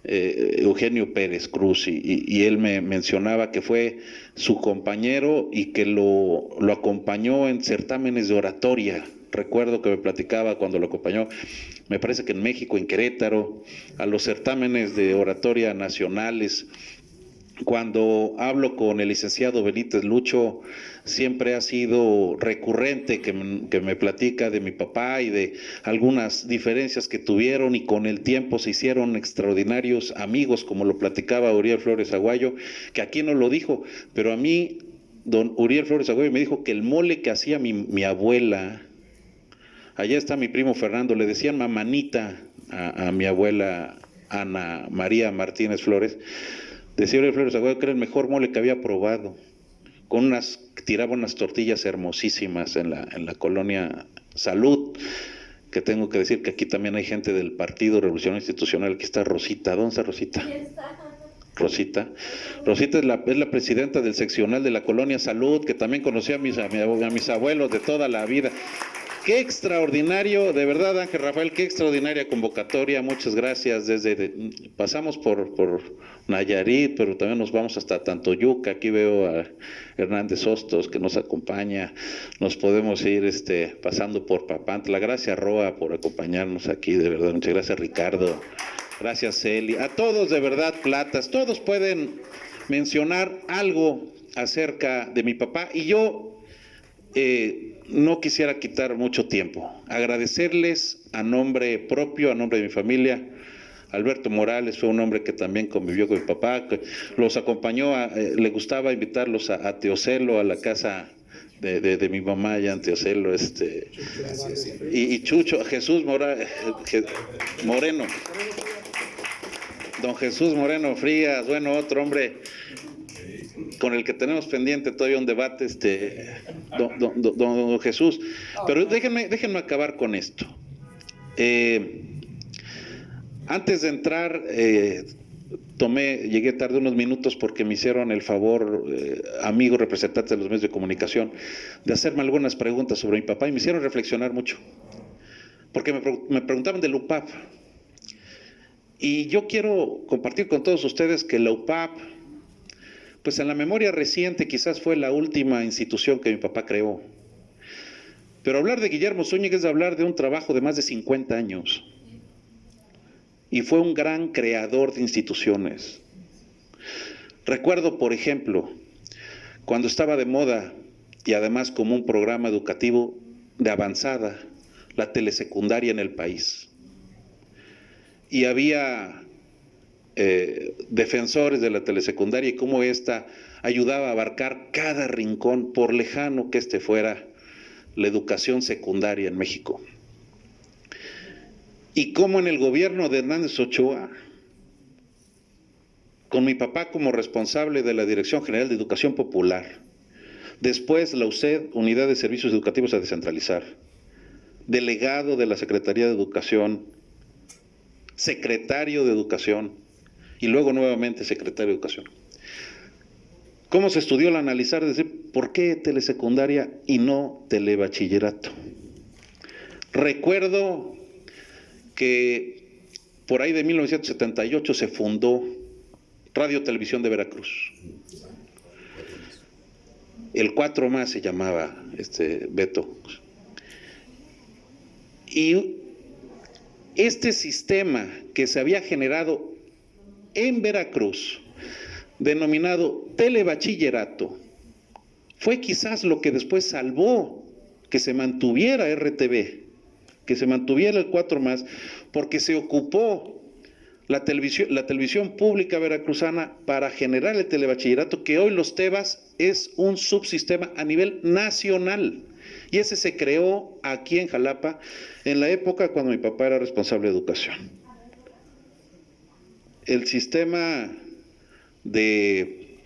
Eugenio Pérez Cruz y él me mencionaba que fue su compañero y que lo acompañó en certámenes de oratoria. Recuerdo que me platicaba cuando lo acompañó, me parece que en México, en Querétaro, a los certámenes de oratoria nacionales. Cuando hablo con el licenciado Benítez Lucho, siempre ha sido recurrente que me platica de mi papá y de algunas diferencias que tuvieron, y con el tiempo se hicieron extraordinarios amigos, como lo platicaba Uriel Flores Aguayo, que aquí no lo dijo, pero a mí don Uriel Flores Aguayo me dijo que el mole que hacía mi abuela, allá está mi primo Fernando, le decían mamanita a mi abuela Ana María Martínez Flores, decía Uriel Flores Aguayo que era el mejor mole que había probado, tiraba unas tortillas hermosísimas en la colonia Salud, que tengo que decir que aquí también hay gente del Partido Revolucionario Institucional. Aquí está Rosita. ¿Dónde está Rosita? Rosita es la presidenta del seccional de la colonia Salud, que también conocía a mis abuelos de toda la vida. Qué extraordinario, de verdad, Ángel Rafael, qué extraordinaria convocatoria, muchas gracias. Pasamos por Nayarit, pero también nos vamos hasta Tantoyuca. Aquí veo a Hernández Hostos que nos acompaña, nos podemos ir pasando por Papantla. Gracias, Roa, por acompañarnos aquí, de verdad, muchas gracias, Ricardo, gracias, Eli, a todos, de verdad, platas, todos pueden mencionar algo acerca de mi papá, y yo no quisiera quitar mucho tiempo. Agradecerles a nombre propio, a nombre de mi familia. Alberto Morales fue un hombre que también convivió con mi papá, que los acompañó, le gustaba invitarlos a Teocelo, a la casa de mi mamá allá en Teocelo, y Chucho, Jesús Moreno, don Jesús Moreno Frías, bueno, otro hombre con el que tenemos pendiente todavía un debate, don Jesús. Pero déjenme acabar con esto. Antes de entrar, llegué tarde unos minutos porque me hicieron el favor, amigos representantes de los medios de comunicación, de hacerme algunas preguntas sobre mi papá, y me hicieron reflexionar mucho, porque me preguntaban del UPAP, y yo quiero compartir con todos ustedes que la UPAP, pues en la memoria reciente quizás fue la última institución que mi papá creó. Pero hablar de Guillermo Zúñiga es hablar de un trabajo de más de 50 años. Y fue un gran creador de instituciones. Recuerdo, por ejemplo, cuando estaba de moda, y además como un programa educativo de avanzada, la telesecundaria en el país. Y había defensores de la telesecundaria y cómo ésta ayudaba a abarcar cada rincón, por lejano que fuera, la educación secundaria en México. Y cómo en el gobierno de Hernández Ochoa, con mi papá como responsable de la Dirección General de Educación Popular, después la UCED, Unidad de Servicios Educativos a Descentralizar, delegado de la Secretaría de Educación, secretario de Educación, y luego nuevamente secretario de Educación. ¿Cómo se estudió el analizar? Es decir, ¿por qué telesecundaria y no telebachillerato? Recuerdo que por ahí de 1978 se fundó Radio Televisión de Veracruz. El 4 más se llamaba, Beto. Y este sistema que se había generado en Veracruz, denominado telebachillerato, fue quizás lo que después salvó que se mantuviera RTV, que se mantuviera el 4 más, porque se ocupó la televisión pública veracruzana para generar el telebachillerato, que hoy los TEBAS es un subsistema a nivel nacional. Y ese se creó aquí en Jalapa en la época cuando mi papá era responsable de educación. El sistema de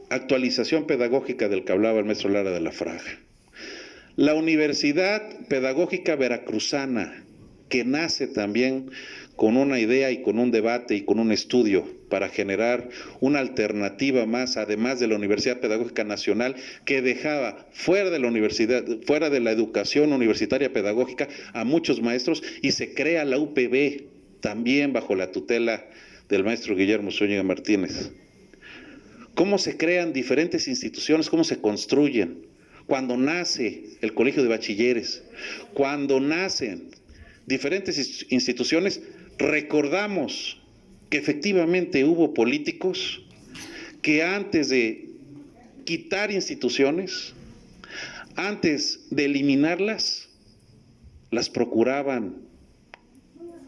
actualización pedagógica del que hablaba el maestro Lara de la Fraga. La Universidad Pedagógica Veracruzana, que nace también con una idea y con un debate y con un estudio para generar una alternativa más, además de la Universidad Pedagógica Nacional, que dejaba fuera de la universidad, fuera de la educación universitaria pedagógica a muchos maestros, y se crea la UPB, también bajo la tutela del maestro Guillermo Zúñiga Martínez. ¿Cómo se crean diferentes instituciones? ¿Cómo se construyen? Cuando nace el Colegio de Bachilleres, cuando nacen diferentes instituciones, recordamos que efectivamente hubo políticos que antes de quitar instituciones, antes de eliminarlas, las procuraban,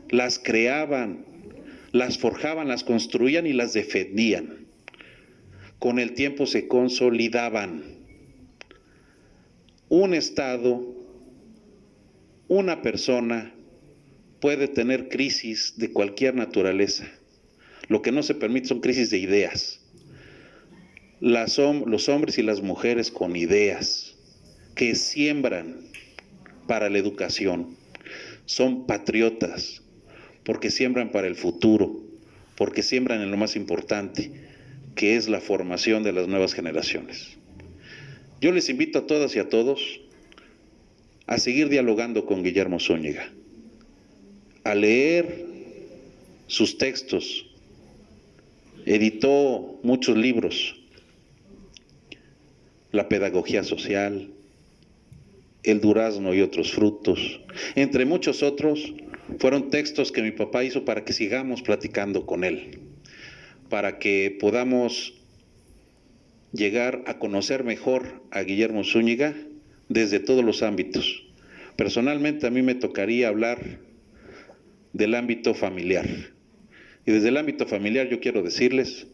las creaban, las forjaban, las construían y las defendían. Con el tiempo se consolidaban. Un Estado, una persona puede tener crisis de cualquier naturaleza. Lo que no se permite son crisis de ideas. Los hombres y las mujeres con ideas que siembran para la educación son patriotas, porque siembran para el futuro, porque siembran en lo más importante, que es la formación de las nuevas generaciones. Yo les invito a todas y a todos a seguir dialogando con Guillermo Zúñiga, a leer sus textos. Editó muchos libros: La pedagogía social, El durazno y otros frutos, entre muchos otros. Fueron textos que mi papá hizo para que sigamos platicando con él, para que podamos llegar a conocer mejor a Guillermo Zúñiga desde todos los ámbitos. Personalmente a mí me tocaría hablar del ámbito familiar. Y desde el ámbito familiar yo quiero decirles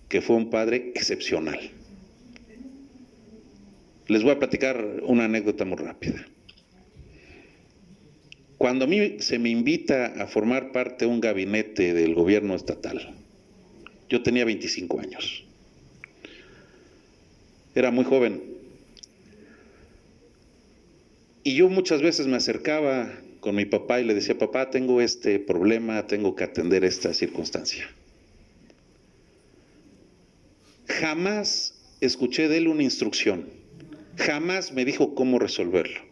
que fue un padre excepcional. Les voy a platicar una anécdota muy rápida. Cuando a mí se me invita a formar parte de un gabinete del gobierno estatal, yo tenía 25 años. Era muy joven. Y yo muchas veces me acercaba con mi papá y le decía: papá, tengo este problema, tengo que atender esta circunstancia. Jamás escuché de él una instrucción, jamás me dijo cómo resolverlo.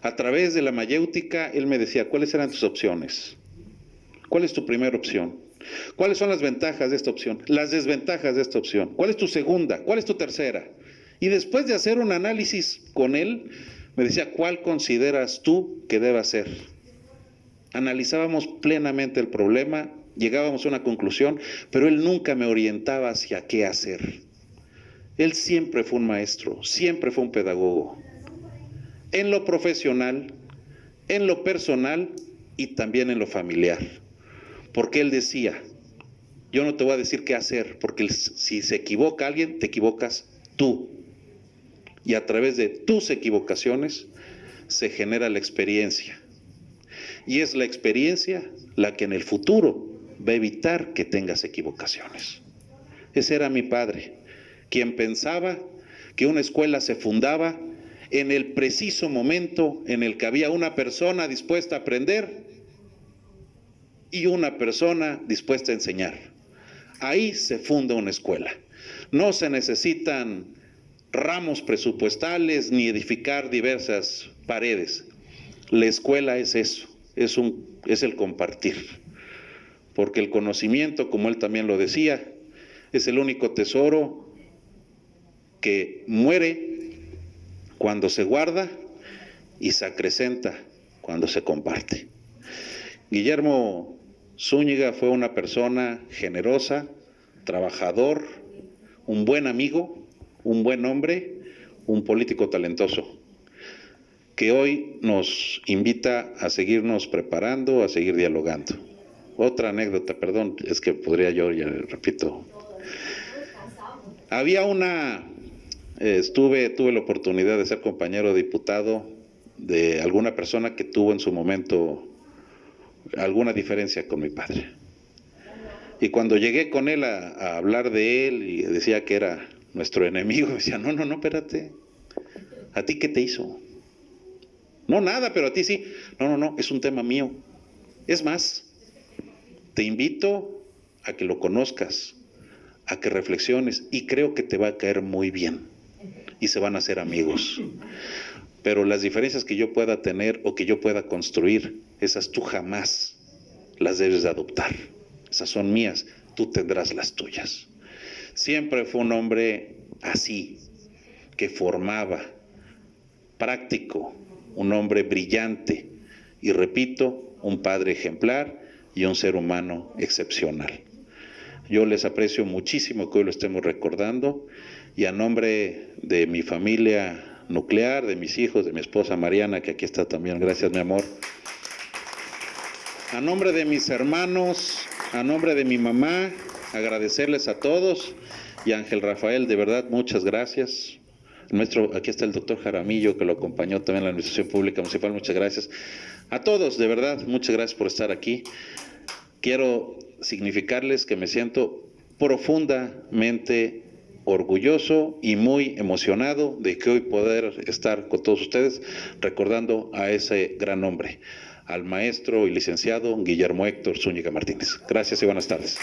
A través de la mayéutica, él me decía: ¿cuáles eran tus opciones? ¿Cuál es tu primera opción? ¿Cuáles son las ventajas de esta opción? Las desventajas de esta opción. ¿Cuál es tu segunda? ¿Cuál es tu tercera? Y después de hacer un análisis con él, me decía: ¿cuál consideras tú que deba ser? Analizábamos plenamente el problema, llegábamos a una conclusión, pero él nunca me orientaba hacia qué hacer. Él siempre fue un maestro, siempre fue un pedagogo. En lo profesional, en lo personal y también en lo familiar. Porque él decía: yo no te voy a decir qué hacer, porque si se equivoca alguien, te equivocas tú. Y a través de tus equivocaciones se genera la experiencia. Y es la experiencia la que en el futuro va a evitar que tengas equivocaciones. Ese era mi padre, quien pensaba que una escuela se fundaba en el preciso momento en el que había una persona dispuesta a aprender y una persona dispuesta a enseñar. Ahí se funda una escuela. No se necesitan ramos presupuestales ni edificar diversas paredes. La escuela es eso, es el compartir. Porque el conocimiento, como él también lo decía, es el único tesoro que muere cuando se guarda y se acrecenta cuando se comparte. Guillermo Zúñiga fue una persona generosa, trabajador, un buen amigo, un buen hombre, un político talentoso, que hoy nos invita a seguirnos preparando, a seguir dialogando. otra anécdota, perdón, es que podría yo, ya repito. Había tuve la oportunidad de ser compañero diputado de alguna persona que tuvo en su momento alguna diferencia con mi padre. Y cuando llegué con él a hablar de él y decía que era nuestro enemigo, decía, no, espérate, ¿a ti qué te hizo? No, nada, pero a ti sí. No, es un tema mío. Es más, te invito a que lo conozcas, a que reflexiones, y creo que te va a caer muy bien y se van a hacer amigos. Pero las diferencias que yo pueda tener o que yo pueda construir, esas tú jamás las debes de adoptar. Esas son mías, tú tendrás las tuyas. Siempre fue un hombre así, que formaba, práctico, un hombre brillante y, repito, un padre ejemplar y un ser humano excepcional. Yo les aprecio muchísimo que hoy lo estemos recordando, y a nombre de mi familia nuclear, de mis hijos, de mi esposa Mariana, que aquí está también, gracias mi amor, a nombre de mis hermanos, a nombre de mi mamá, agradecerles a todos, y Ángel Rafael, de verdad, muchas gracias. Aquí está el doctor Jaramillo, que lo acompañó también en la Administración Pública Municipal, muchas gracias. A todos, de verdad, muchas gracias por estar aquí. Quiero significarles que me siento profundamente orgulloso y muy emocionado de que hoy poder estar con todos ustedes recordando a ese gran hombre, al maestro y licenciado Guillermo Héctor Zúñiga Martínez. Gracias y buenas tardes.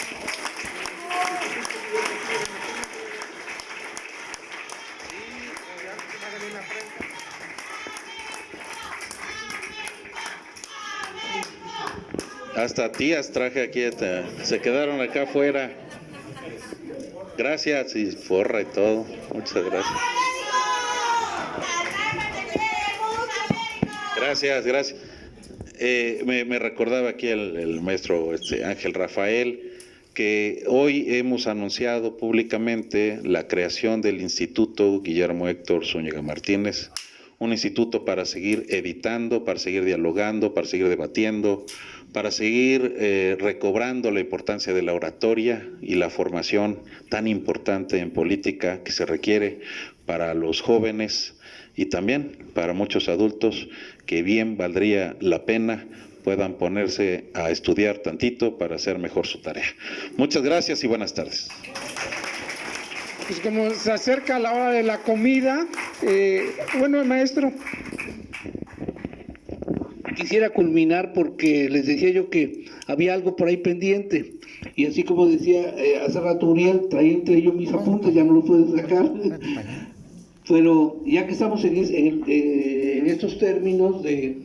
Hasta tías traje aquí, se quedaron acá afuera. Gracias, y forra y todo. Muchas gracias. Gracias. Me recordaba aquí el maestro Ángel Rafael, que hoy hemos anunciado públicamente la creación del Instituto Guillermo Héctor Zúñiga Martínez, un instituto para seguir editando, para seguir dialogando, para seguir debatiendo, para seguir recobrando la importancia de la oratoria y la formación tan importante en política que se requiere para los jóvenes y también para muchos adultos, que bien valdría la pena puedan ponerse a estudiar tantito para hacer mejor su tarea. Muchas gracias y buenas tardes. Pues como se acerca la hora de la comida, bueno, maestro. Quisiera culminar porque les decía yo que había algo por ahí pendiente, y así como decía hace rato Uriel, traía entre yo mis apuntes, ya no los puedo sacar, pero ya que estamos en estos términos de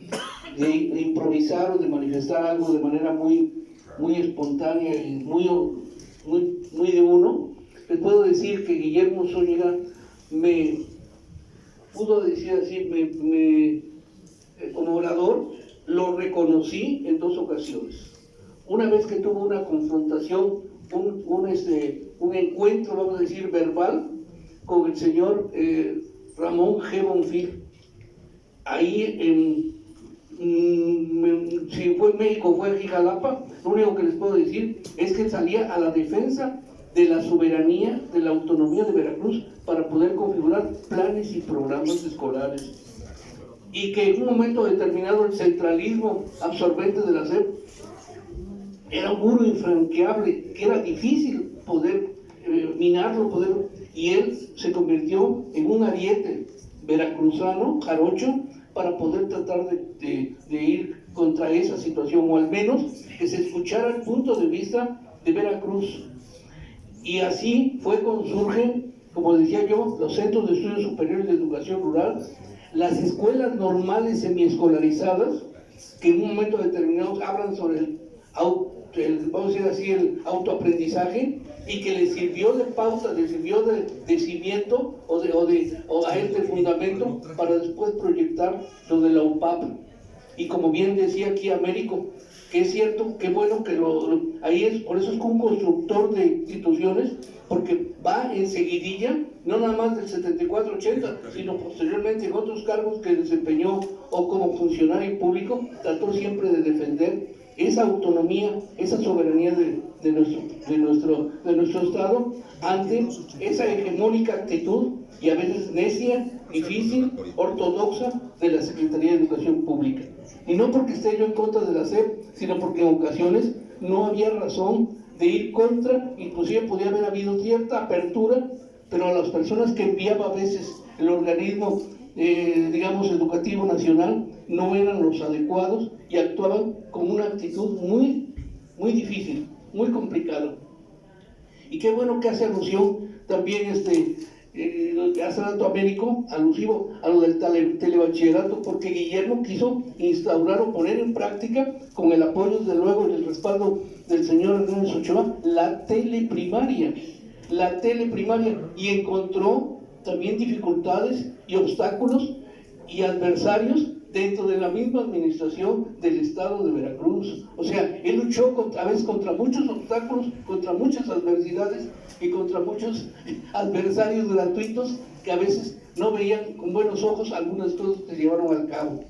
improvisar o de manifestar algo de manera muy espontánea y muy de uno, les puedo decir que Guillermo Zúñiga me pudo decir así, como orador, lo reconocí en 2 ocasiones. Una vez que tuvo una confrontación, un encuentro, vamos a decir, verbal, con el señor Ramón G. Bonfil. Ahí si fue en México, fue en Jalapa, lo único que les puedo decir es que salía a la defensa de la soberanía, de la autonomía de Veracruz, para poder configurar planes y programas escolares. Y que en un momento determinado el centralismo absorbente de la SEP era un muro infranqueable, que era difícil poder minarlo, y él se convirtió en un ariete veracruzano, jarocho, para poder tratar de ir contra esa situación, o al menos que se escuchara el punto de vista de Veracruz. Y así fue como surgen, como decía yo, los centros de estudios superiores de educación rural, las escuelas normales semiescolarizadas, que en un momento determinado hablan sobre vamos a decir así, el autoaprendizaje, y que les sirvió de pauta, les sirvió de cimiento o a este fundamento para después proyectar lo de la UPAP. Y como bien decía aquí Américo, que es cierto, que bueno que ahí es, por eso es un constructor de instituciones, porque va en seguidilla, no nada más del 74-80, sino posteriormente en otros cargos que desempeñó o como funcionario público, trató siempre de defender esa autonomía, esa soberanía de nuestro Estado ante esa hegemónica actitud y a veces necia, difícil, ortodoxa de la Secretaría de Educación Pública. Y no porque esté yo en contra de la SEP, sino porque en ocasiones no había razón de ir contra, inclusive podía haber habido cierta apertura, pero a las personas que enviaba a veces el organismo, digamos, educativo nacional, no eran los adecuados y actuaban con una actitud muy, muy difícil, muy complicada. Y qué bueno que hace alusión también hace rato Américo, alusivo a lo del telebachillerato, porque Guillermo quiso instaurar o poner en práctica, con el apoyo desde luego y el respaldo del señor Hernández Ochoa, la teleprimaria, y encontró también dificultades y obstáculos y adversarios dentro de la misma administración del Estado de Veracruz. O sea, él luchó a veces contra muchos obstáculos, contra muchas adversidades y contra muchos adversarios gratuitos que a veces no veían con buenos ojos algunas cosas que se llevaron al cabo.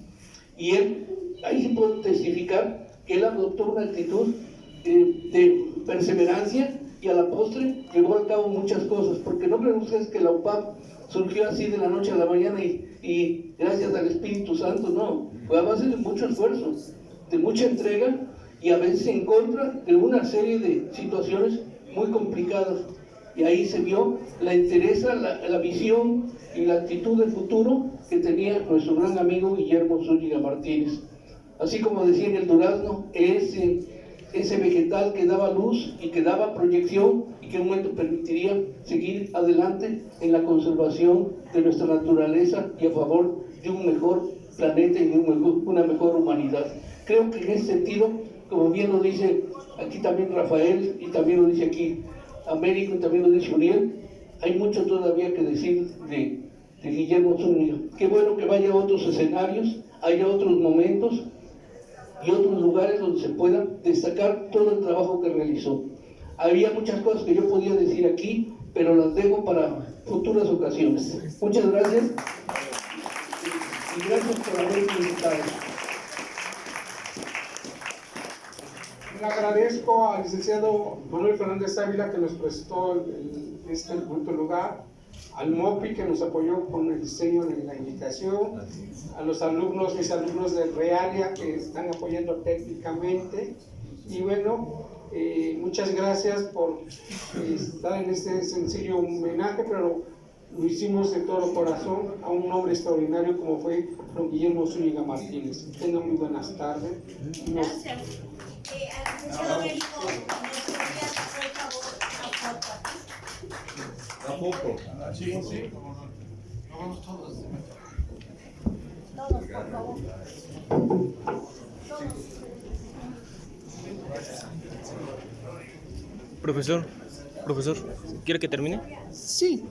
Y él, ahí sí puedo testificar que él adoptó una actitud de perseverancia y a la postre llevó a cabo muchas cosas, porque no creen ustedes que la UPAP surgió así de la noche a la mañana y gracias al Espíritu Santo, no, fue a base de mucho esfuerzo, de mucha entrega y a veces en contra de una serie de situaciones muy complicadas. Y ahí se vio la entereza, la visión y la actitud de futuro que tenía nuestro gran amigo Guillermo Zúñiga Martínez. Así como decía en el durazno, ese vegetal que daba luz y que daba proyección y que en un momento permitiría seguir adelante en la conservación de nuestra naturaleza y a favor de un mejor planeta y de una mejor humanidad. Creo que en ese sentido, como bien lo dice aquí también Rafael y también lo dice aquí Américo y también lo dice Uriel, hay mucho todavía que decir de Guillermo Zúñiga. Qué bueno que vaya a otros escenarios, haya otros momentos y otros lugares donde se pueda destacar todo el trabajo que realizó. Había muchas cosas que yo podía decir aquí, pero las dejo para futuras ocasiones. Muchas gracias y gracias por haberme invitado. Le agradezco al licenciado Manuel Fernández Ávila que nos prestó este punto lugar, al MOPI que nos apoyó con el diseño de la invitación, a los alumnos, mis alumnos del Realia que están apoyando técnicamente, y bueno, muchas gracias por estar en este sencillo homenaje, pero lo hicimos de todo corazón a un hombre extraordinario como fue don Guillermo Zúñiga Martínez. Tengan muy buenas tardes. Gracias. Al licenciado Américo, ¿me podrías hacer el favor a foto? ¿A poco? Sí, sí. Todos, por favor. Todos. Profesor, ¿quiere que termine? Sí.